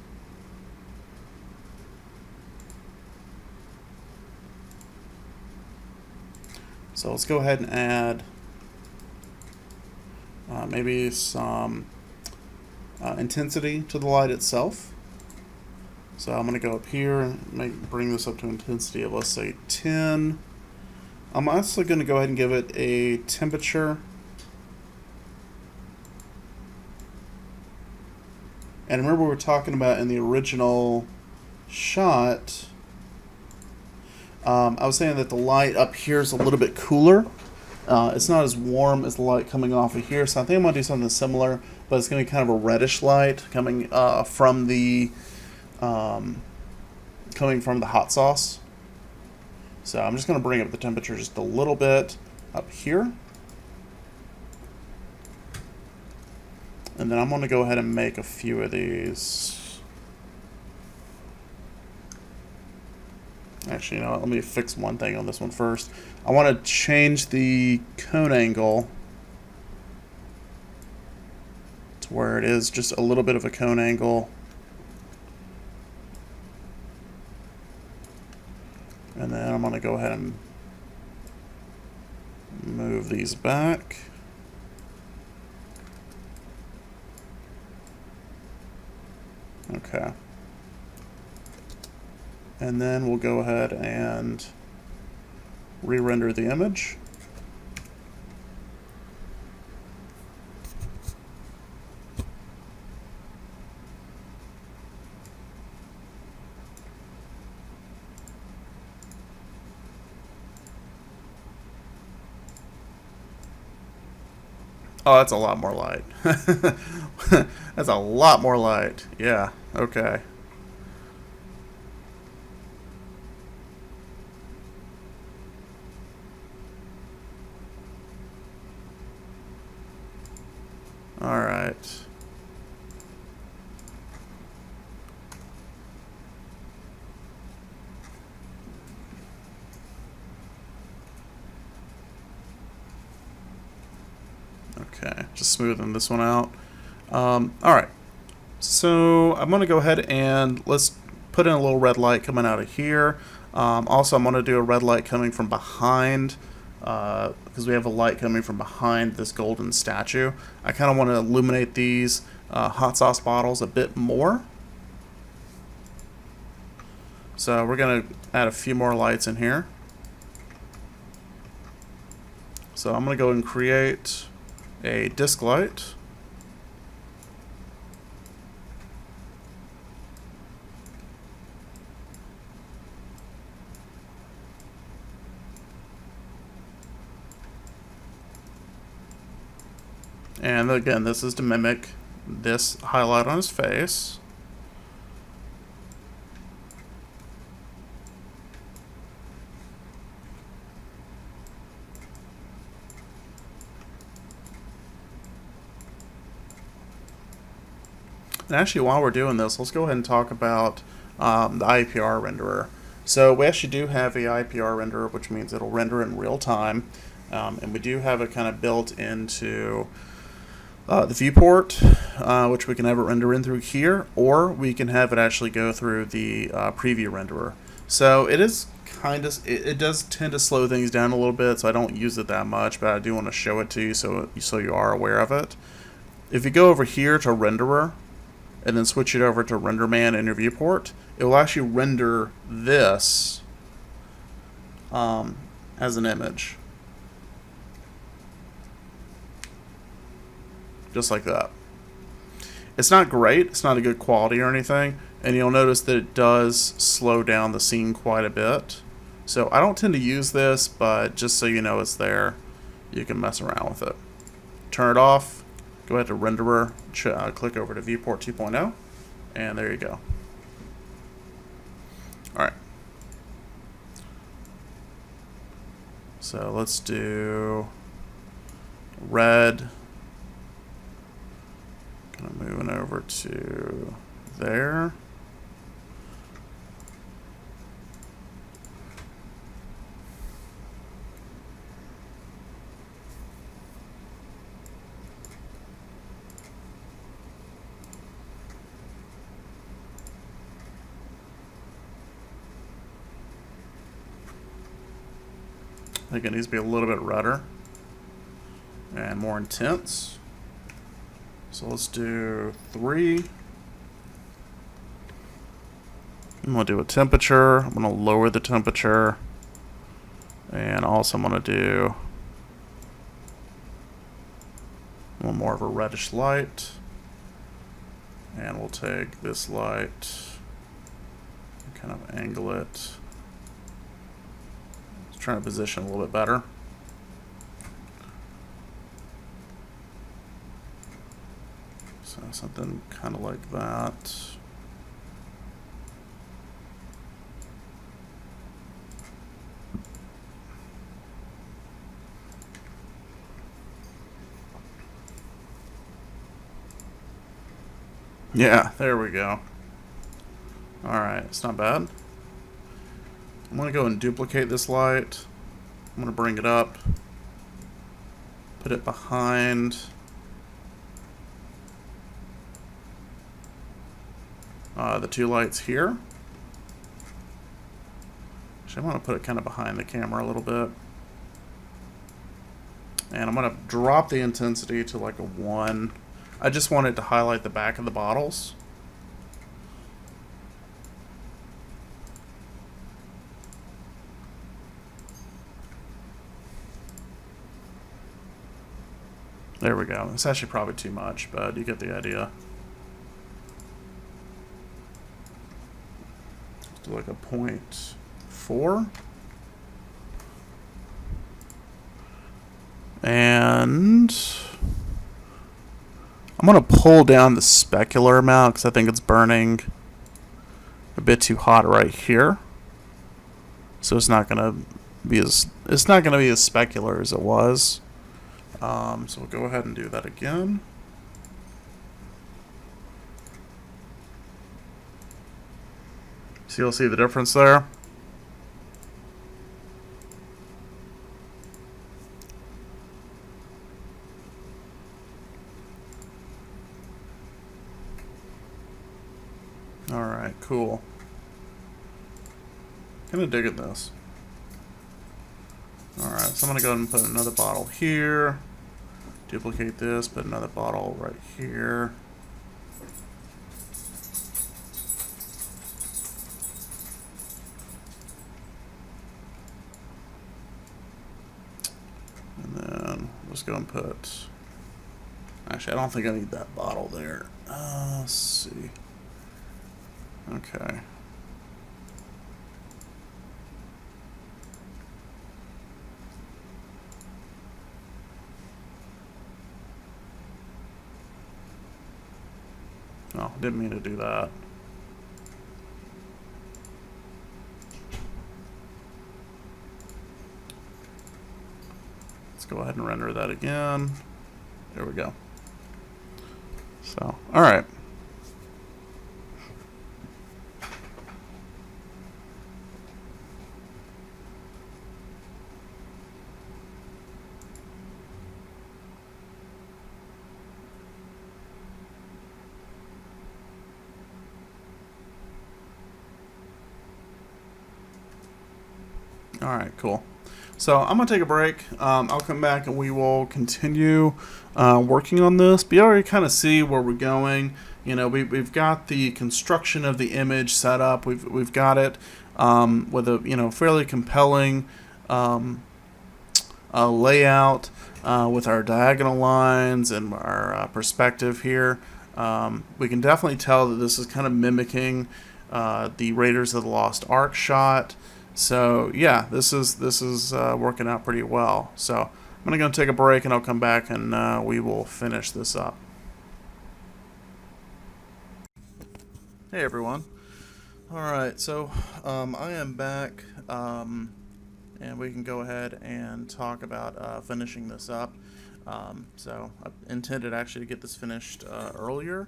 So let's go ahead and add maybe some intensity to the light itself. So I'm going to go up here and bring this up to intensity of, let's say, 10. I'm also going to go ahead and give it a temperature. And remember, we were talking about in the original shot, I was saying that the light up here is a little bit cooler. It's not as warm as the light coming off of here, so I think I'm going to do something similar, but it's going to be kind of a reddish light coming from the hot sauce. So I'm just going to bring up the temperature just a little bit up here. And then I'm going to go ahead and make a few of these. Actually, you know what? Let me fix one thing on this one first. I want to change the cone angle to where it is just a little bit of a cone angle. And then I'm going to go ahead and move these back. Okay. And then we'll go ahead and re-render the image. Oh, that's a lot more light. That's a lot more light. Yeah, okay. All right. Okay, just smoothing this one out. All right. So I'm going to go ahead and let's put in a little red light coming out of here. Also, I'm going to do a red light coming from behind because we have a light coming from behind this golden statue. I kind of want to illuminate these hot sauce bottles a bit more. So we're going to add a few more lights in here. So I'm going to go and create a disc light. And again, this is to mimic this highlight on his face. And actually, while we're doing this, let's go ahead and talk about the Ipr renderer. So we actually do have a Ipr renderer, which means it'll render in real time. And we do have it kind of built into the viewport, which we can have it render in through here, or we can have it actually go through the preview renderer. So it is kind of, it does tend to slow things down a little bit, so I don't use it that much, but I do want to show it to you so you are aware of it. If you go over here to renderer, and then switch it over to RenderMan in your viewport, it will actually render this as an image. Just like that. It's not great, it's not a good quality or anything, and you'll notice that it does slow down the scene quite a bit. So I don't tend to use this, but just so you know it's there, you can mess around with it. Turn it off. Go ahead to Renderer, click over to Viewport 2.0, and there you go. Alright. So let's do red. Kind of moving over to there. I think it needs to be a little bit redder and more intense. So let's do 3. I'm going to do a temperature. I'm going to lower the temperature. And also I'm going to do one more of a reddish light. And we'll take this light and kind of angle it. Trying to position a little bit better. So something kind of like that. Yeah, there we go. Alright, it's not bad. I'm going to go and duplicate this light. I'm going to bring it up, put it behind the two lights here. Actually, I'm going to put it kind of behind the camera a little bit. And I'm going to drop the intensity to like a 1. I just want it to highlight the back of the bottles. There we go. It's actually probably too much, but you get the idea. Let's do like a 0.4. And I'm going to pull down the specular amount because I think it's burning a bit too hot right here. So it's not going to be as specular as it was. So we'll go ahead and do that again. So you'll see the difference there. Alright, cool. Kind of digging this. Alright, so I'm going to go ahead and put another bottle here. Duplicate this, put another bottle right here. And then let's go and put... Actually, I don't think I need that bottle there. Let's see. Okay. No, didn't mean to do that. Let's go ahead and render that again. There we go. So, all right. All right, cool. So I'm gonna take a break. I'll come back and we will continue working on this. But you already kind of see where we're going. You know, we've got the construction of the image set up. We've got it with a fairly compelling layout with our diagonal lines and our perspective here. We can definitely tell that this is kind of mimicking the Raiders of the Lost Ark shot. So yeah, this is working out pretty well. So I'm gonna go take a break and I'll come back and we will finish this up. Hey everyone. All right, so I am back, and we can go ahead and talk about finishing this up. So I intended actually to get this finished earlier.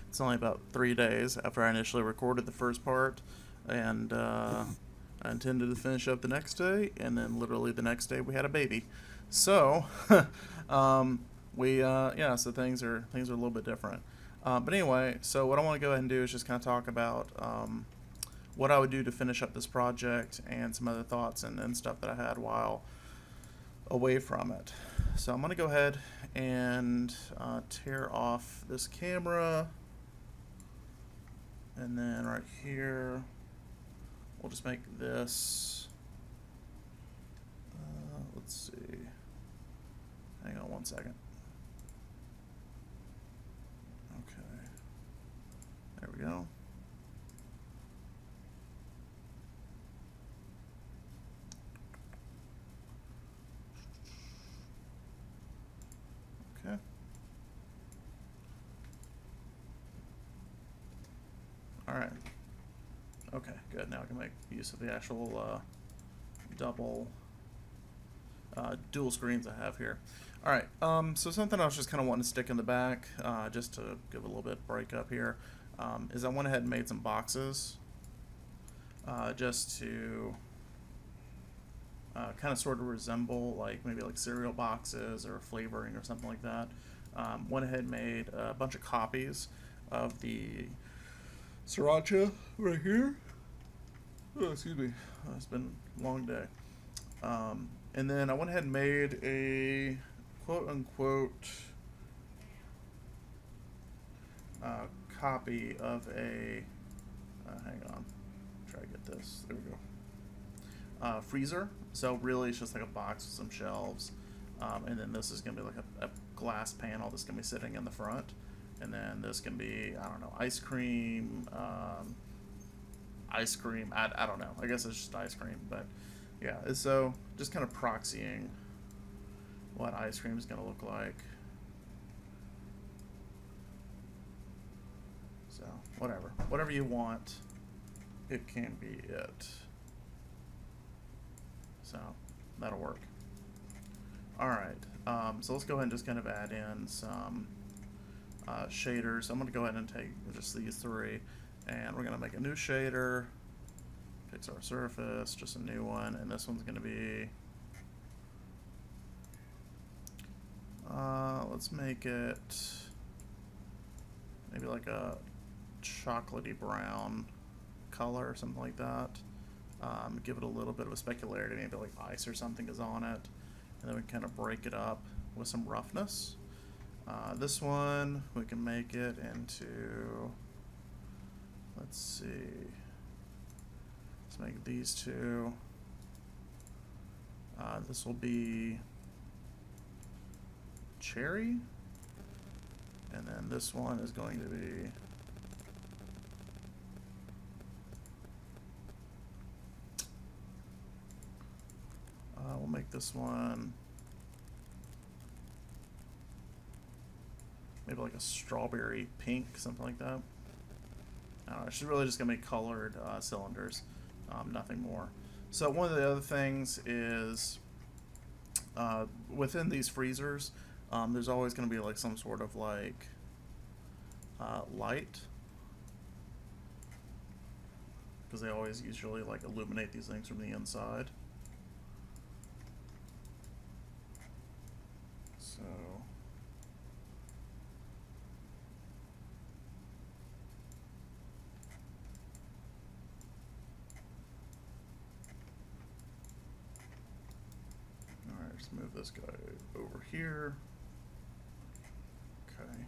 It's only about 3 days after I initially recorded the first part. And I intended to finish up the next day, and then literally the next day we had a baby. So so things are a little bit different. But anyway, so what I want to go ahead and do is just kind of talk about what I would do to finish up this project and some other thoughts and stuff that I had while away from it. So I'm going to go ahead and tear off this camera, and then right here we'll just make this, let's see, hang on one second. Okay, there we go. Okay. All right. Okay, good. Now I can make use of the actual dual screens I have here. All right, so something I was just kind of wanting to stick in the back, just to give a little bit of break up here, is I went ahead and made some boxes. just to kind of sort of resemble like maybe like cereal boxes or flavoring or something like that. Went ahead and made a bunch of copies of the Sriracha right here. Oh, excuse me. It's been a long day. And then I went ahead and made a quote-unquote copy of a... hang on. Try to get this. There we go. Freezer. So really it's just like a box with some shelves. And then this is going to be like a glass panel that's going to be sitting in the front. And then this can be, I don't know, ice cream, I don't know. I guess it's just ice cream. But yeah, so just kind of proxying what ice cream is going to look like. So whatever you want, it can be it. So that'll work. Alright, so let's go ahead and just kind of add in some shaders. I'm going to go ahead and take just these three, and we're going to make a new shader. Pixar surface, just a new one, and this one's going to be, let's make it maybe like a chocolatey brown color or something like that. Give it a little bit of a specularity, maybe like ice or something is on it, and then we kind of break it up with some roughness. This one we can make it into, let's see, let's make these two. This will be cherry, and then this one is going to be we'll make this one maybe like a strawberry pink, something like that. I don't know, it's really just going to be colored cylinders, nothing more. So one of the other things is within these freezers, there's always going to be like some sort of like light, because they always usually like illuminate these things from the inside. So alright, just move this guy over here. Okay.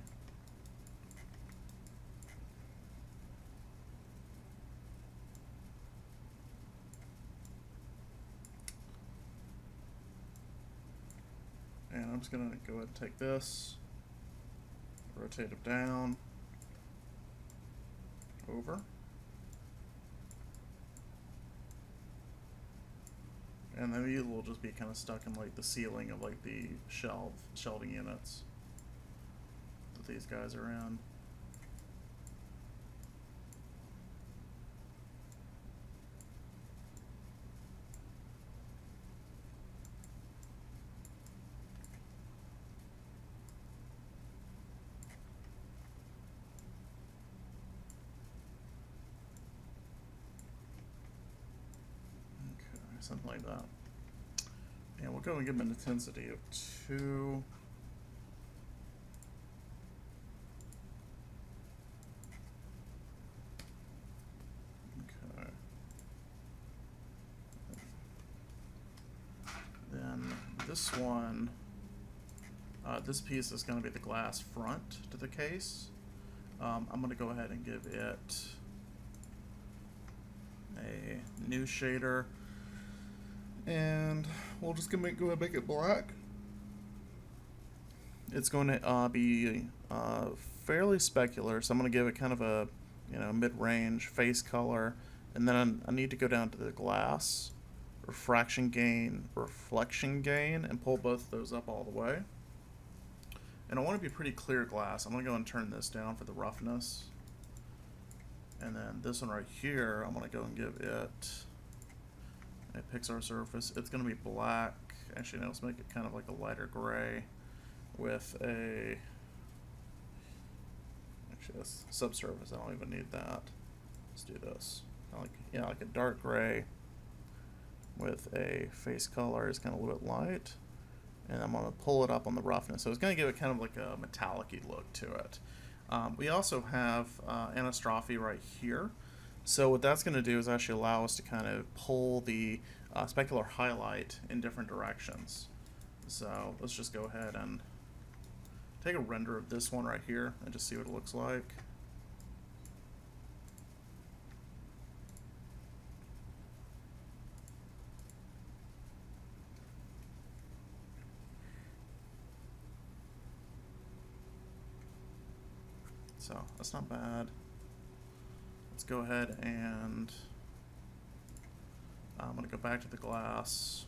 And I'm just going to go ahead and take this, rotate it down, over, and then these will just be kind of stuck in like the ceiling of like the shelving units that these guys are in. Something like that. And we'll go and give them an intensity of 2. Okay. Then this one, this piece is going to be the glass front to the case. I'm going to go ahead and give it a new shader. And we're just gonna go ahead and make it black. It's going to be fairly specular, so I'm going to give it kind of a mid-range face color, and then I need to go down to the glass, reflection gain, and pull both of those up all the way. And I want to be pretty clear glass. I'm going to go and turn this down for the roughness, and then this one right here, I'm going to go and give it a Pixar surface. It's going to be black. Actually, no, let's make it kind of like a lighter gray with a, actually that's subsurface. I don't even need that. Let's do this. like a dark gray with a face color is kind of a little bit light, and I'm going to pull it up on the roughness. So it's going to give it kind of like a metallic-y look to it. We also have anastrophe right here. So what that's going to do is actually allow us to kind of pull the specular highlight in different directions. So let's just go ahead and take a render of this one right here and just see what it looks like. So that's not bad. Let's go ahead and I'm going to go back to the glass.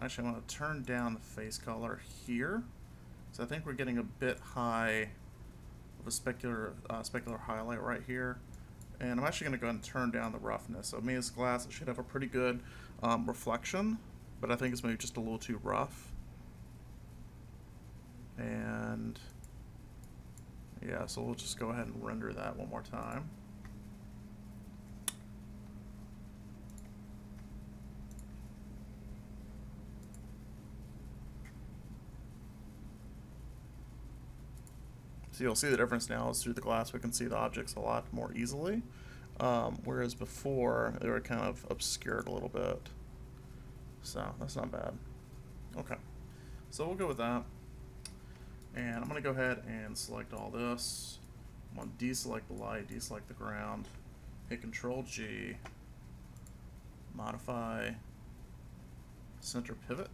Actually, I want to turn down the face color here. So I think we're getting a bit high of a specular highlight right here. And I'm actually going to go ahead and turn down the roughness. So maybe this glass, it should have a pretty good reflection, but I think it's maybe just a little too rough. And yeah, so we'll just go ahead and render that one more time. So you'll see the difference now is through the glass we can see the objects a lot more easily, whereas before they were kind of obscured a little bit. So that's not bad. Okay, so we'll go with that. And I'm going to go ahead and select all this. I'm going to deselect the light, deselect the ground, hit Control G, modify, center pivot.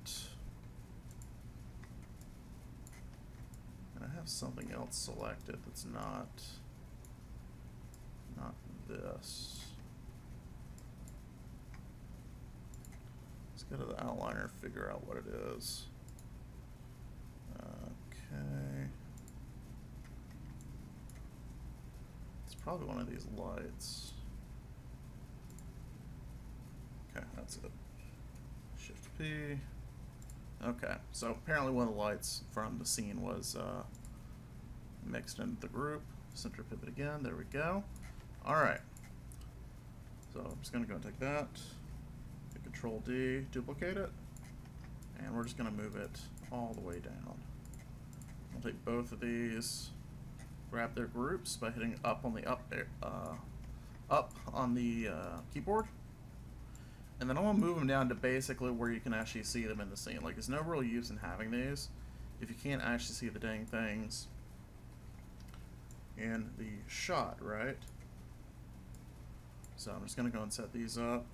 And I have something else selected that's not this. Let's go to the outliner, figure out what it is. Okay. It's probably one of these lights. Okay, that's it. Shift P. Okay, so apparently one of the lights from the scene was mixed into the group. Center pivot again, there we go. Alright. So I'm just going to go and take that, hit Control D, duplicate it, and we're just going to move it all the way down. We'll take both of these, grab their groups by hitting up on the keyboard, and then I want to move them down to basically where you can actually see them in the scene. Like, there's no real use in having these if you can't actually see the dang things in the shot, right? So I'm just going to go and set these up.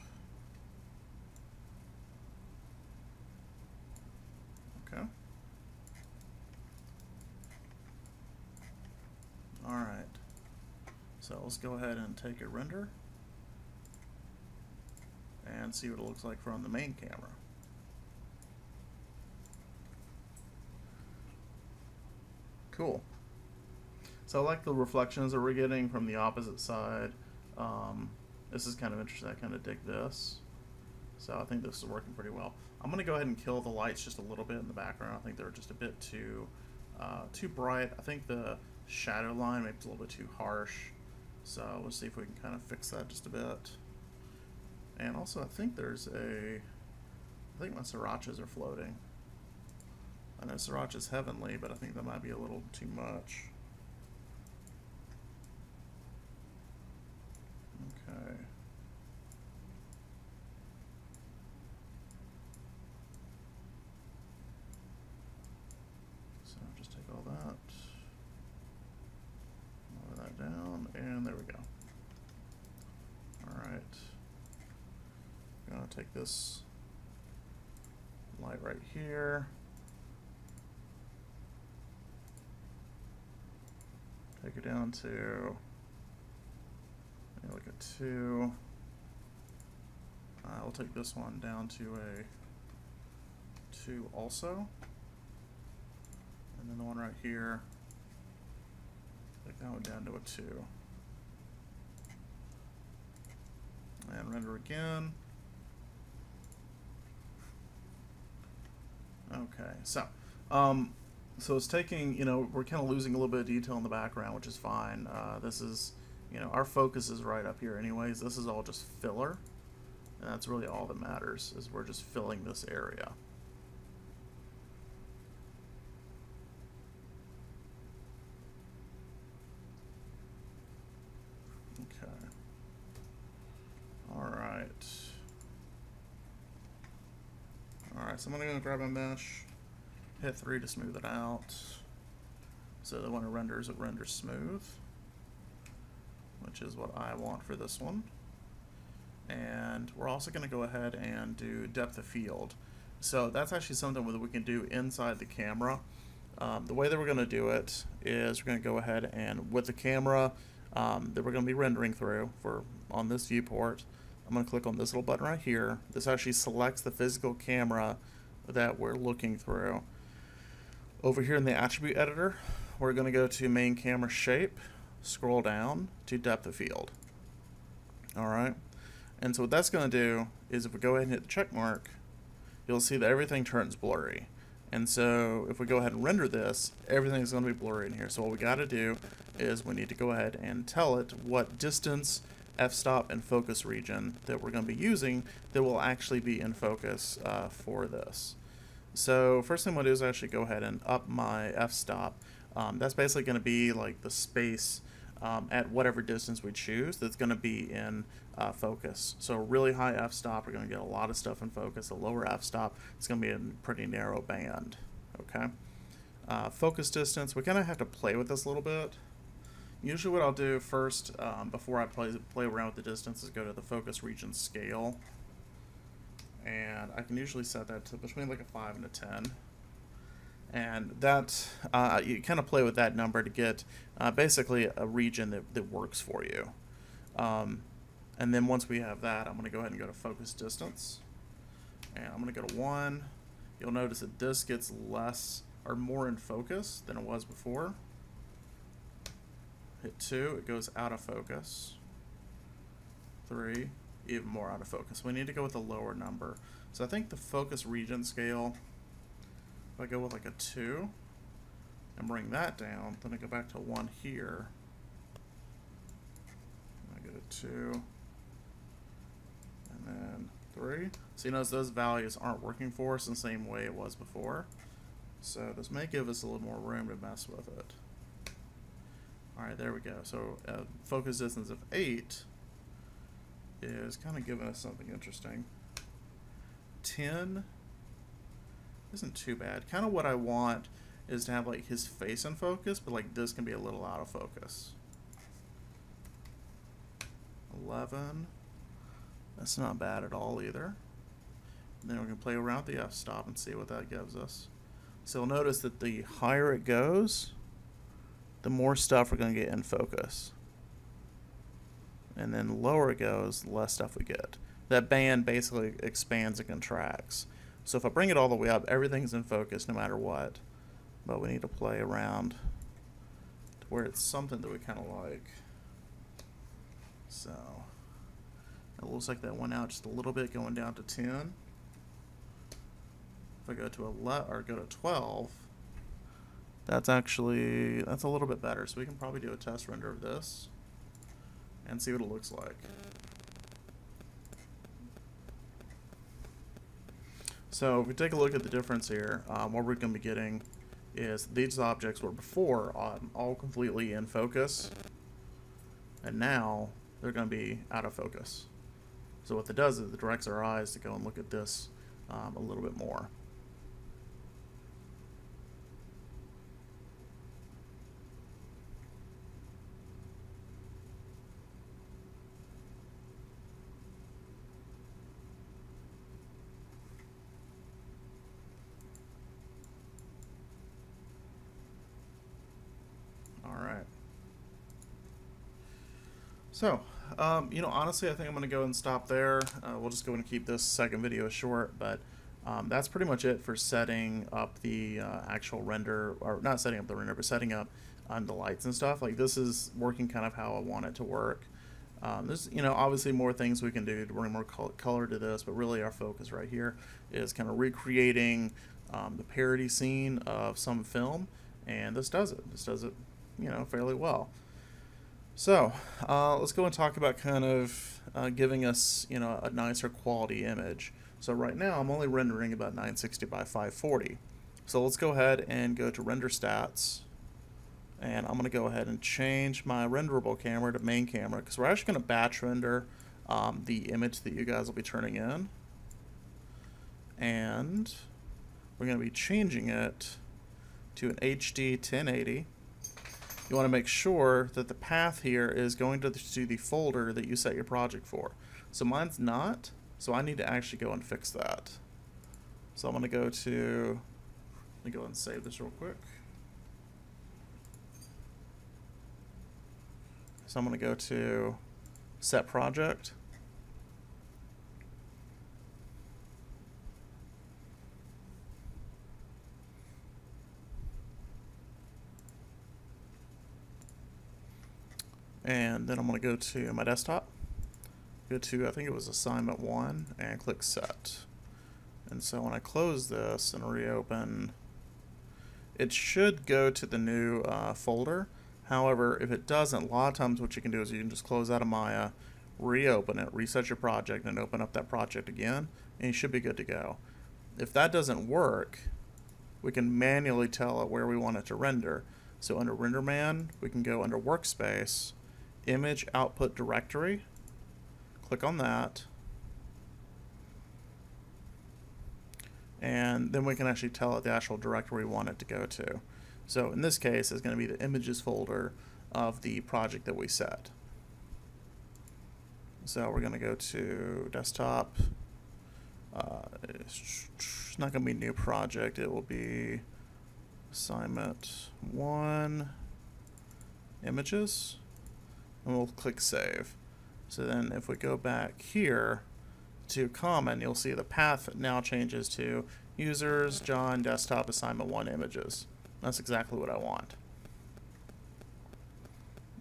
Okay. Alright. So let's go ahead and take a render and see what it looks like from the main camera. Cool. So I like the reflections that we're getting from the opposite side. This is kind of interesting. I kind of dig this. So I think this is working pretty well. I'm going to go ahead and kill the lights just a little bit in the background. I think they're just a bit too bright. I think the shadow line maybe it's a little bit too harsh. So let's see if we can kind of fix that just a bit. And also I think my Srirachas are floating. I know Sriracha's heavenly, but I think that might be a little too much. Okay. So just take all that, lower that down, and there we go. Alright. I'm gonna take this light right here. Take it down to maybe like a 2. We'll take this one down to a 2 also. And then the one right here, take that one down to a 2. And render again. Okay, so it's taking, we're kind of losing a little bit of detail in the background, which is fine. This is our focus is right up here anyways. This is all just filler, and that's really all that matters, is we're just filling this area. Okay. Alright, so I'm going to grab my mesh, hit 3 to smooth it out. So that when it renders smooth, which is what I want for this one. And we're also going to go ahead and do depth of field. So that's actually something that we can do inside the camera. The way that we're going to do it is we're going to go ahead and with the camera that we're going to be rendering through on this viewport, I'm going to click on this little button right here. This actually selects the physical camera that we're looking through. Over here in the attribute editor, we're going to go to main camera shape, scroll down to depth of field. Alright, and so what that's going to do is if we go ahead and hit the check mark, you'll see that everything turns blurry. And so if we go ahead and render this, everything's going to be blurry in here. So what we got to do is we need to go ahead and tell it what distance, f-stop, and focus region that we're going to be using that will actually be in focus for this. So first thing I'm going to do is actually go ahead and up my f-stop. That's basically going to be like the space at whatever distance we choose that's going to be in focus. So really high f-stop, we're going to get a lot of stuff in focus. A lower f-stop, it's going to be a pretty narrow band. Okay. Focus distance, we kind of have to play with this a little bit. Usually what I'll do first, before I play around with the distance, is go to the focus region scale. And I can usually set that to between like a 5 and a 10. And that, you kind of play with that number to get basically a region that works for you. And then once we have that, I'm going to go ahead and go to focus distance. And I'm going to go to 1. You'll notice that this gets less or more in focus than it was before. Hit 2, it goes out of focus. 3, even more out of focus. We need to go with a lower number. So I think the focus region scale, if I go with like a 2 and bring that down, then I go back to 1 here. I go to 2 and then 3. So you notice those values aren't working for us in the same way it was before. So this may give us a little more room to mess with it. Alright, there we go. So focus distance of 8 is kind of giving us something interesting. 10 isn't too bad. Kind of what I want is to have like his face in focus, but like this can be a little out of focus. 11, that's not bad at all either. And then we can play around with the f-stop and see what that gives us. So you'll notice that the higher it goes, the more stuff we're going to get in focus. And then the lower it goes, the less stuff we get. That band basically expands and contracts. So if I bring it all the way up, everything's in focus no matter what. But we need to play around to where it's something that we kind of like. So it looks like that went out just a little bit, going down to 10. If I go to 11 or go to 12, that's a little bit better. So we can probably do a test render of this and see what it looks like. So if we take a look at the difference here, what we're going to be getting is these objects were before all completely in focus, and now they're going to be out of focus. So what that does is it directs our eyes to go and look at this a little bit more. Alright. So, honestly, I think I'm going to go and stop there. We'll just go and keep this second video short, but that's pretty much it for setting up the actual render, or not setting up the render, but setting up the lights and stuff. Like, this is working kind of how I want it to work. There's, obviously more things we can do to bring more color to this, but really our focus right here is kind of recreating the parody scene of some film, and this does it. This does it, fairly well. So let's go and talk about kind of giving us, a nicer quality image. So right now I'm only rendering about 960 by 540. So let's go ahead and go to render stats, and I'm going to go ahead and change my renderable camera to main camera, because we're actually going to batch render the image that you guys will be turning in, and we're going to be changing it to an HD 1080. You want to make sure that the path here is going to the folder that you set your project for. So mine's not, so I need to actually go and fix that. So I'm going to go to, let me go and save this real quick. So I'm going to go to set project. And then I'm going to go to my desktop, go to, I think it was assignment 1, and click set. And so when I close this and reopen, it should go to the new folder. However, if it doesn't, a lot of times what you can do is you can just close out of Maya, reopen it, reset your project, and open up that project again, and you should be good to go. If that doesn't work, we can manually tell it where we want it to render. So under RenderMan, we can go under Workspace, Image Output Directory, click on that, and then we can actually tell it the actual directory we want it to go to. So in this case, it's going to be the images folder of the project that we set. So we're going to go to desktop. It's not going to be new project, it will be assignment 1 images, and we'll click save. So then if we go back here to common, you'll see the path now changes to users, John, desktop, assignment 1 images. That's exactly what I want.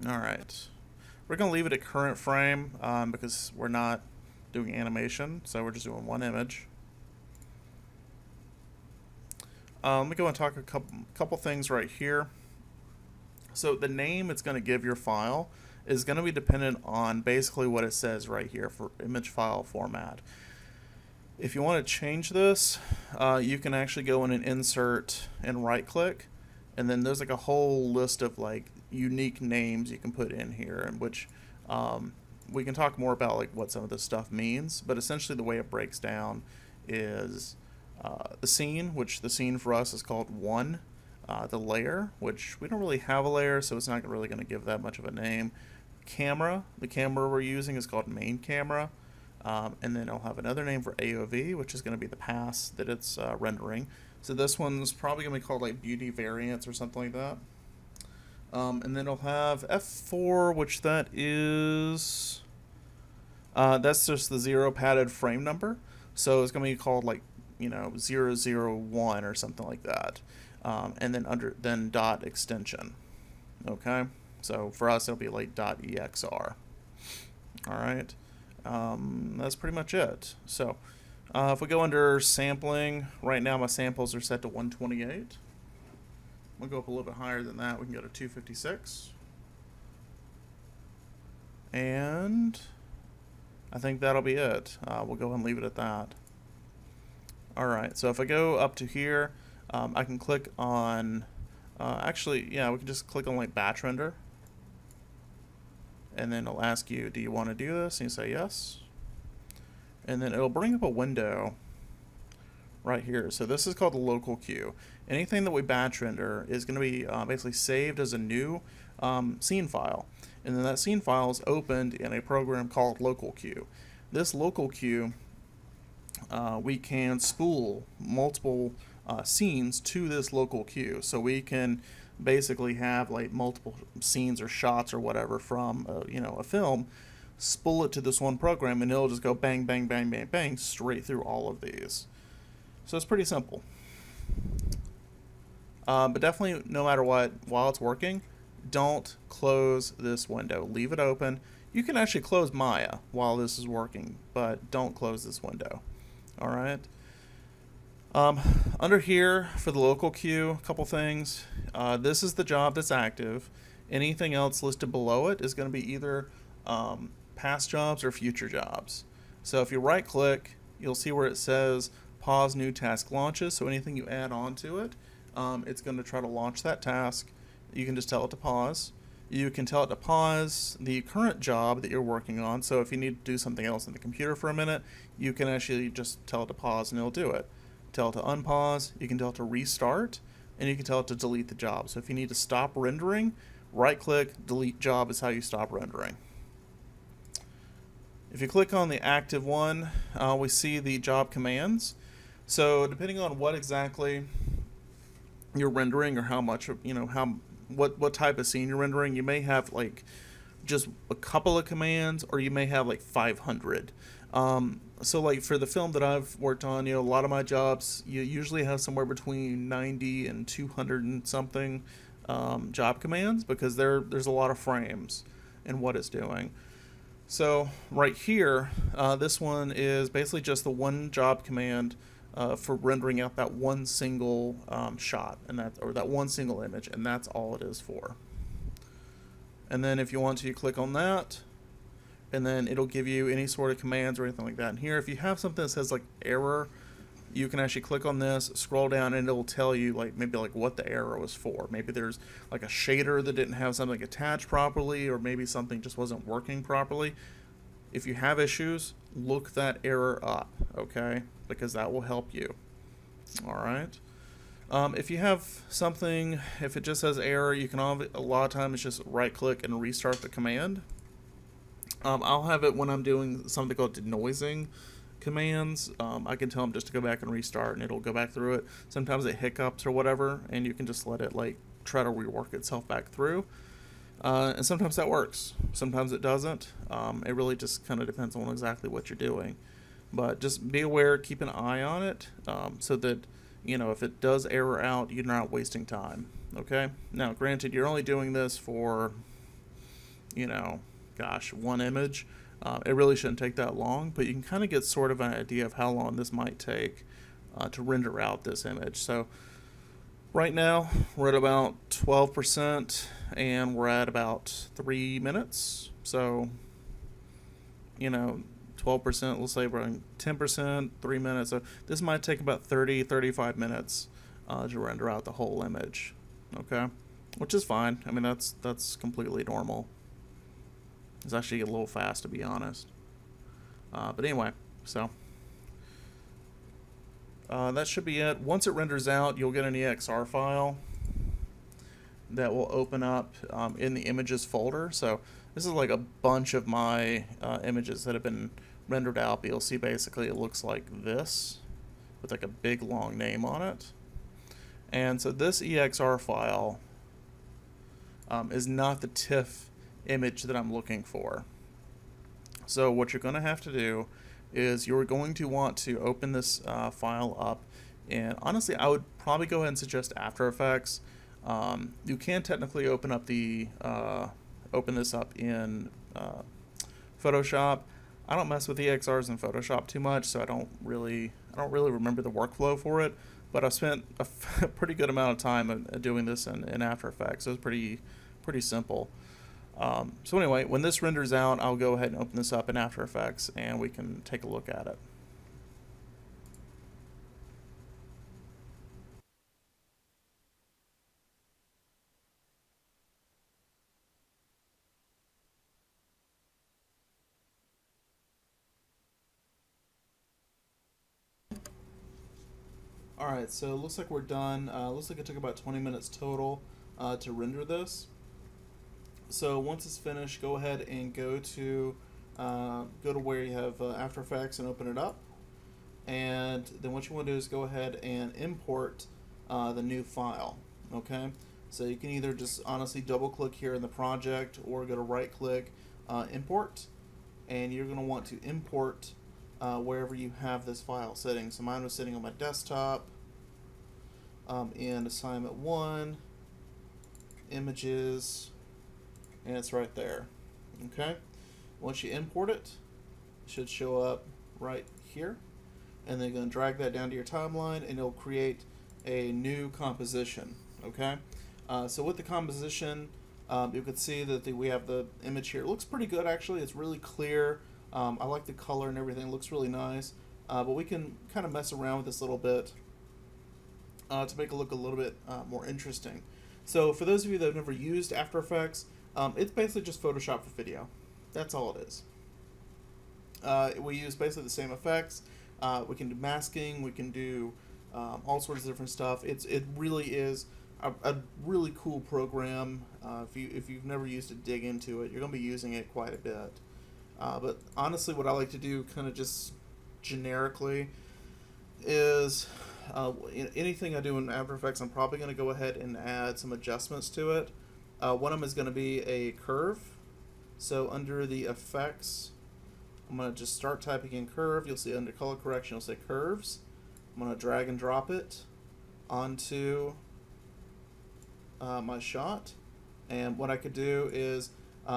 Alright, we're going to leave it at current frame because we're not doing animation, so we're just doing one image. Let me go and talk a couple things right here. So the name it's going to give your file is going to be dependent on basically what it says right here for image file format. If you want to change this, you can actually go in and insert and right click, and then there's like a whole list of like unique names you can put in here, in which we can talk more about like what some of this stuff means, but essentially the way it breaks down is the scene, which the scene for us is called 1, the layer, which we don't really have a layer, so it's not really going to give that much of a name. Camera, the camera we're using is called main camera, and then it'll have another name for AOV, which is going to be the pass that it's rendering. So this one's probably going to be called like beauty variance or something like that. And then it'll have F4, which that is, that's just the 0 padded frame number. So it's going to be called like, 001 or something like that. And then dot extension. Okay. So for us, it'll be like .exr. All right. That's pretty much it. So if we go under sampling, right now my samples are set to 128. We'll go up a little bit higher than that. We can go to 256. And I think that'll be it. We'll go ahead and leave it at that. Alright, so if I go up to here, I can click on, actually, yeah, we can just click on like batch render. And then it'll ask you, do you want to do this? And you say yes. And then it'll bring up a window right here. So this is called the local queue. Anything that we batch render is going to be basically saved as a new scene file. And then that scene file is opened in a program called local queue. This local queue, we can spool multiple scenes to this local queue. So we can basically have like multiple scenes or shots or whatever from a film, spool it to this one program, and it'll just go bang, bang, bang, bang, bang straight through all of these. So it's pretty simple. But definitely, no matter what, while it's working, don't close this window. Leave it open. You can actually close Maya while this is working, but don't close this window. All right. Under here for the local queue, a couple things. This is the job that's active. Anything else listed below it is going to be either past jobs or future jobs. So if you right click, you'll see where it says pause new task launches. So anything you add on to it, it's going to try to launch that task. You can just tell it to pause. You can tell it to pause the current job that you're working on. So if you need to do something else in the computer for a minute, you can actually just tell it to pause and it'll do it. Tell it to unpause, you can tell it to restart, and you can tell it to delete the job. So if you need to stop rendering, right click, delete job is how you stop rendering. If you click on the active one, we see the job commands. So depending on what exactly you're rendering or how much, what type of scene you're rendering, you may have like just a couple of commands, or you may have like 500. So like for the film that I've worked on, a lot of my jobs, you usually have somewhere between 90 and 200 and something job commands, because there's a lot of frames in what it's doing. So right here, this one is basically just the one job command for rendering out that one single shot, or that one single image, and that's all it is for. And then if you want to, you click on that, and then it'll give you any sort of commands or anything like that. And here, if you have something that says like error, you can actually click on this, scroll down, and it'll tell you maybe what the error was for. Maybe there's like a shader that didn't have something attached properly, or maybe something just wasn't working properly. If you have issues, look that error up, okay? Because that will help you. All right. If you have something, if it just says error, you can a lot of times just right click and restart the command. I'll have it when I'm doing something called denoising commands. I can tell them just to go back and restart, and it'll go back through it. Sometimes it hiccups or whatever, and you can just let it try to rework itself back through. And sometimes that works. Sometimes it doesn't. It really just kind of depends on exactly what you're doing. But just be aware, keep an eye on it, so that if it does error out, you're not wasting time. Okay? Now, granted, you're only doing this for, one image. It really shouldn't take that long, but you can kind of get sort of an idea of how long this might take to render out this image. So right now, we're at about 12%, and we're at about 3 minutes. So, 12%, let's say we're on 10%, 3 minutes. So this might take about 35 minutes to render out the whole image. Okay? Which is fine. I mean, that's completely normal. It's actually a little fast, to be honest. But anyway, so that should be it. Once it renders out, you'll get an EXR file that will open up in the images folder. So this is like a bunch of my images that have been rendered out, but you'll see basically it looks like this with like a big long name on it. And so this EXR file is not the TIFF image that I'm looking for. So what you're going to have to do is you're going to want to open this file up, and honestly I would probably go ahead and suggest After Effects. You can technically open this up in Photoshop. I don't mess with EXRs in Photoshop too much, so I don't really remember the workflow for it, but I've spent a pretty good amount of time doing this in After Effects, so it's pretty simple. So anyway, when this renders out, I'll go ahead and open this up in After Effects, and we can take a look at it. Alright, so it looks like we're done. Looks like it took about 20 minutes total to render this. So once it's finished, go ahead and go to where you have After Effects and open it up. And then what you want to do is go ahead and import the new file. Okay, so you can either just honestly double click here in the project, or go to right click, import, and you're going to want to import wherever you have this file sitting. So mine was sitting on my desktop in assignment 1, images, and it's right there. Okay, once you import it, it should show up right here, and then you're going to drag that down to your timeline, and it'll create a new composition. Okay, so with the composition, You can see that we have the image here. It looks pretty good actually. It's really clear. I like the color and everything. It looks really nice. But we can kind of mess around with this a little bit to make it look a little bit more interesting. So for those of you that have never used After Effects, it's basically just Photoshop for video. That's all it is. We use basically the same effects. We can do masking. We can do all sorts of different stuff. It really is a really cool program. If you've never used it, dig into it. You're going to be using it quite a bit. But honestly, what I like to do, kind of just generically, is anything I do in After Effects, I'm probably going to go ahead and add some adjustments to it. One of them is going to be a curve. So under the effects, I'm going to just start typing in curve. You'll see under color correction, you'll say curves. I'm going to drag and drop it onto my shot. And what I could do is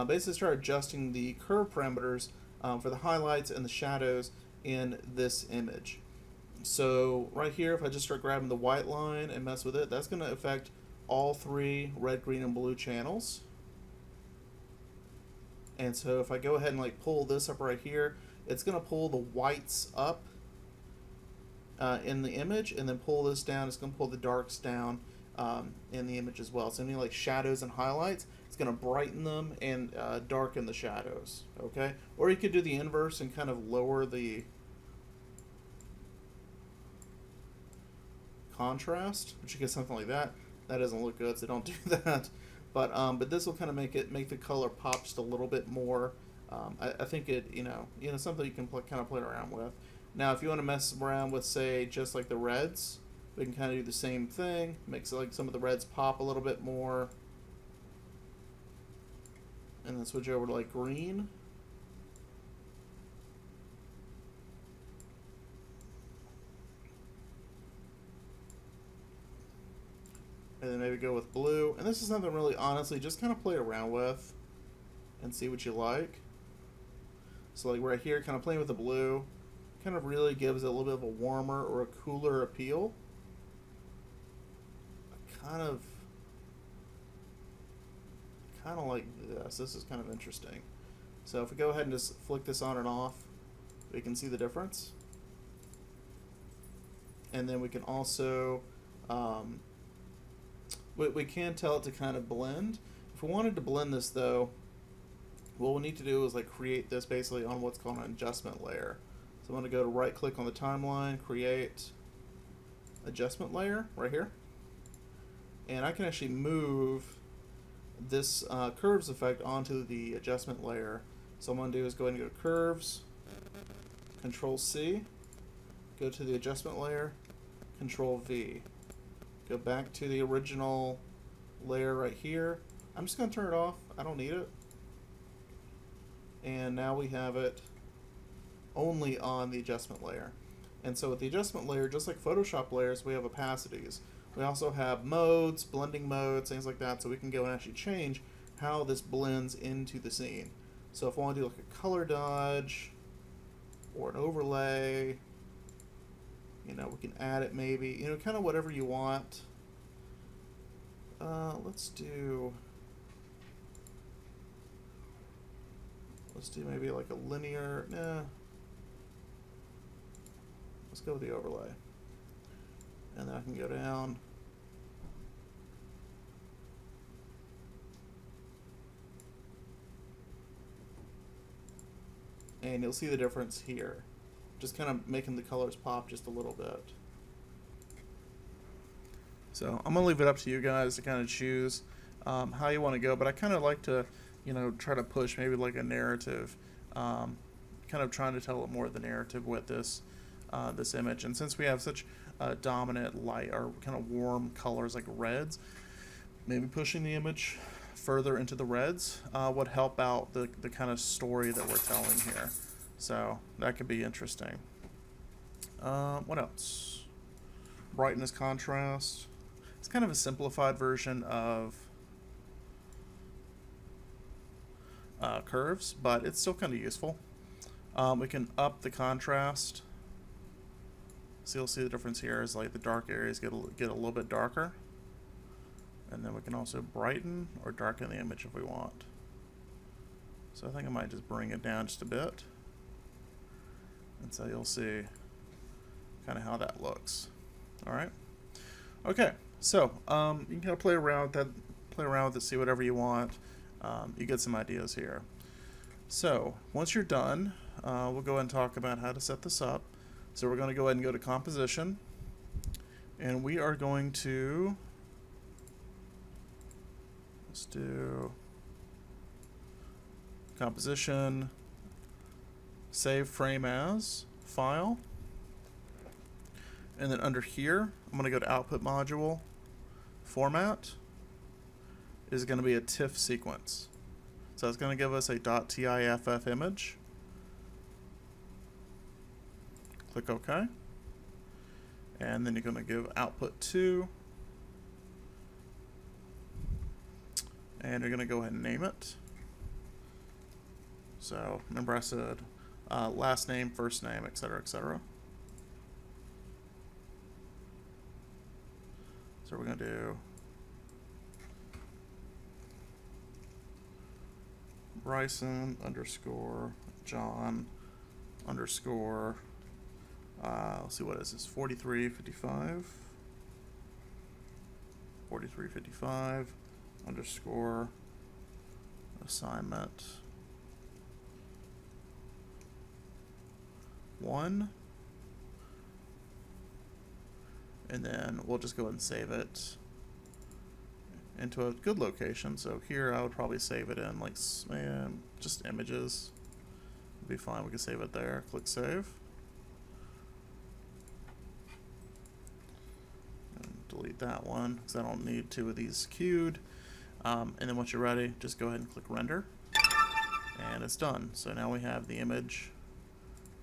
basically start adjusting the curve parameters for the highlights and the shadows in this image. So right here, if I just start grabbing the white line and mess with it, that's going to affect all three red, green, and blue channels. And so if I go ahead and like pull this up right here, it's going to pull the whites up in the image, and then pull this down. It's going to pull the darks down in the image as well. So any like shadows and highlights, it's going to brighten them and darken the shadows. Okay, or you could do the inverse and kind of lower the contrast, which you get something like that. That doesn't look good, so don't do that. But this will kind of make the color pop just a little bit more. I think it something you can kind of play around with. Now, if you want to mess around with, say, just like the reds, we can kind of do the same thing. Make like some of the reds pop a little bit more, and then switch over to like green. And then maybe go with blue. And this is something really, honestly, just kind of play around with and see what you like. So like right here, kind of playing with the blue, kind of really gives it a little bit of a warmer or a cooler appeal. I kind of like this. This is kind of interesting. So if we go ahead and just flick this on and off, we can see the difference. And then we can also we can tell it to kind of blend. If we wanted to blend this though, what we need to do is like create this basically on what's called an adjustment layer. So I'm going to go to right click on the timeline, create adjustment layer right here. And I can actually move this curves effect onto the adjustment layer. So what I'm going to do is go ahead and go to curves, Control C, go to the adjustment layer, Control V. Go back to the original layer right here. I'm just going to turn it off. I don't need it. And now we have it only on the adjustment layer. And so with the adjustment layer, just like Photoshop layers, we have opacities. We also have modes, blending modes, things like that, so we can go and actually change how this blends into the scene. So if I want to do like a color dodge or an overlay, we can add it maybe, kind of whatever you want. Let's do maybe like a linear, let's go with the overlay. And then I can go down. And you'll see the difference here. Just kind of making the colors pop just a little bit. So I'm going to leave it up to you guys to kind of choose how you want to go. But I kind of like to, try to push maybe like a narrative. Kind of trying to tell more of the narrative with this image. And since we have such dominant light or kind of warm colors like reds, maybe pushing the image further into the reds would help out the kind of story that we're telling here. So that could be interesting. What else? Brightness, contrast. It's kind of a simplified version of curves, but it's still kind of useful. We can up the contrast. So you'll see the difference here is like the dark areas get a little bit darker. And then we can also brighten or darken the image if we want. So I think I might just bring it down just a bit. And so you'll see kind of how that looks. All right. Okay. So you can kind of play around with it, see whatever you want. You get some ideas here. So once you're done, we'll go ahead and talk about how to set this up. So we're going to go ahead and go to composition, and we are going to, let's do composition, save frame as, file, and then under here, I'm going to go to output module, format, is going to be a TIFF sequence. So it's going to give us a .tiff image. Click OK. And then you're going to give output 2. And you're going to go ahead and name it. So remember I said last name, first name, etc., etc. So we're going to do Bryson underscore John underscore let's see, what is this, 4355 underscore assignment 1, and then we'll just go ahead and save it into a good location. So here I would probably save it in like just images. It'd be fine. We can save it there. Click save. And delete that one because I don't need 2 of these queued. And then once you're ready, just go ahead and click render. And it's done. So now we have the image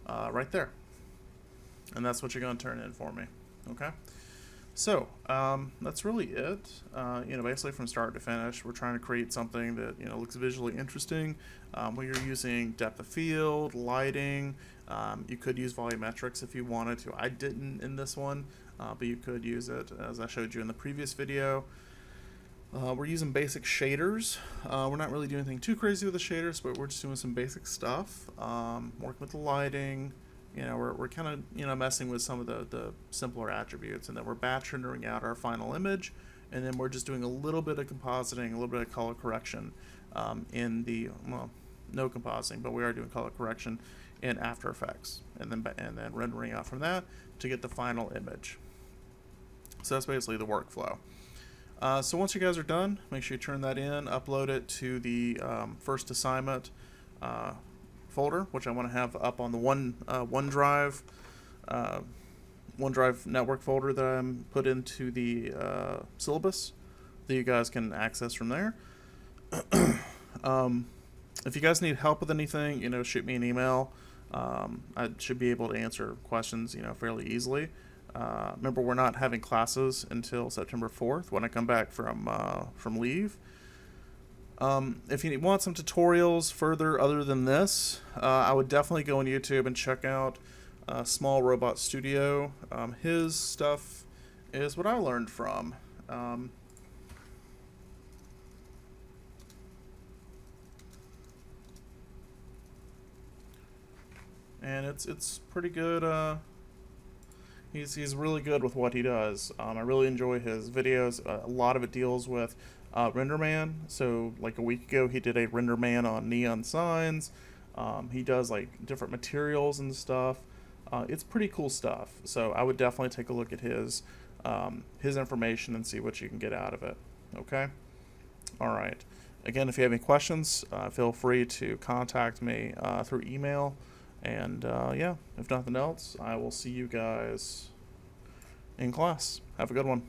right there. And that's what you're going to turn in for me. Okay? So that's really it. Basically from start to finish, we're trying to create something that looks visually interesting. Where you're using depth of field, lighting. You could use volumetrics if you wanted to. I didn't in this one, but you could use it as I showed you in the previous video. We're using basic shaders. We're not really doing anything too crazy with the shaders, but we're just doing some basic stuff. Working with the lighting. We're kind of messing with some of the simpler attributes, and then we're batch rendering out our final image, and then we're just doing a little bit of compositing, a little bit of color correction in the no compositing, but we are doing color correction in After Effects, and then rendering out from that to get the final image. So that's basically the workflow. So once you guys are done, make sure you turn that in, upload it to the first assignment folder, which I want to have up on the OneDrive network folder that I'm put into the syllabus that you guys can access from there. If you guys need help with anything, shoot me an email. I should be able to answer questions, fairly easily. Remember, we're not having classes until September 4th when I come back from leave. If you want some tutorials further other than this, I would definitely go on YouTube and check out Small Robot Studio. His stuff is what I learned from. And it's pretty good. He's really good with what he does. I really enjoy his videos. A lot of it deals with RenderMan. So like a week ago, he did a RenderMan on neon signs. He does like different materials and stuff. It's pretty cool stuff. So I would definitely take a look at his information and see what you can get out of it. Okay. All right. Again, if you have any questions, feel free to contact me through email. And yeah, if nothing else, I will see you guys in class. Have a good one.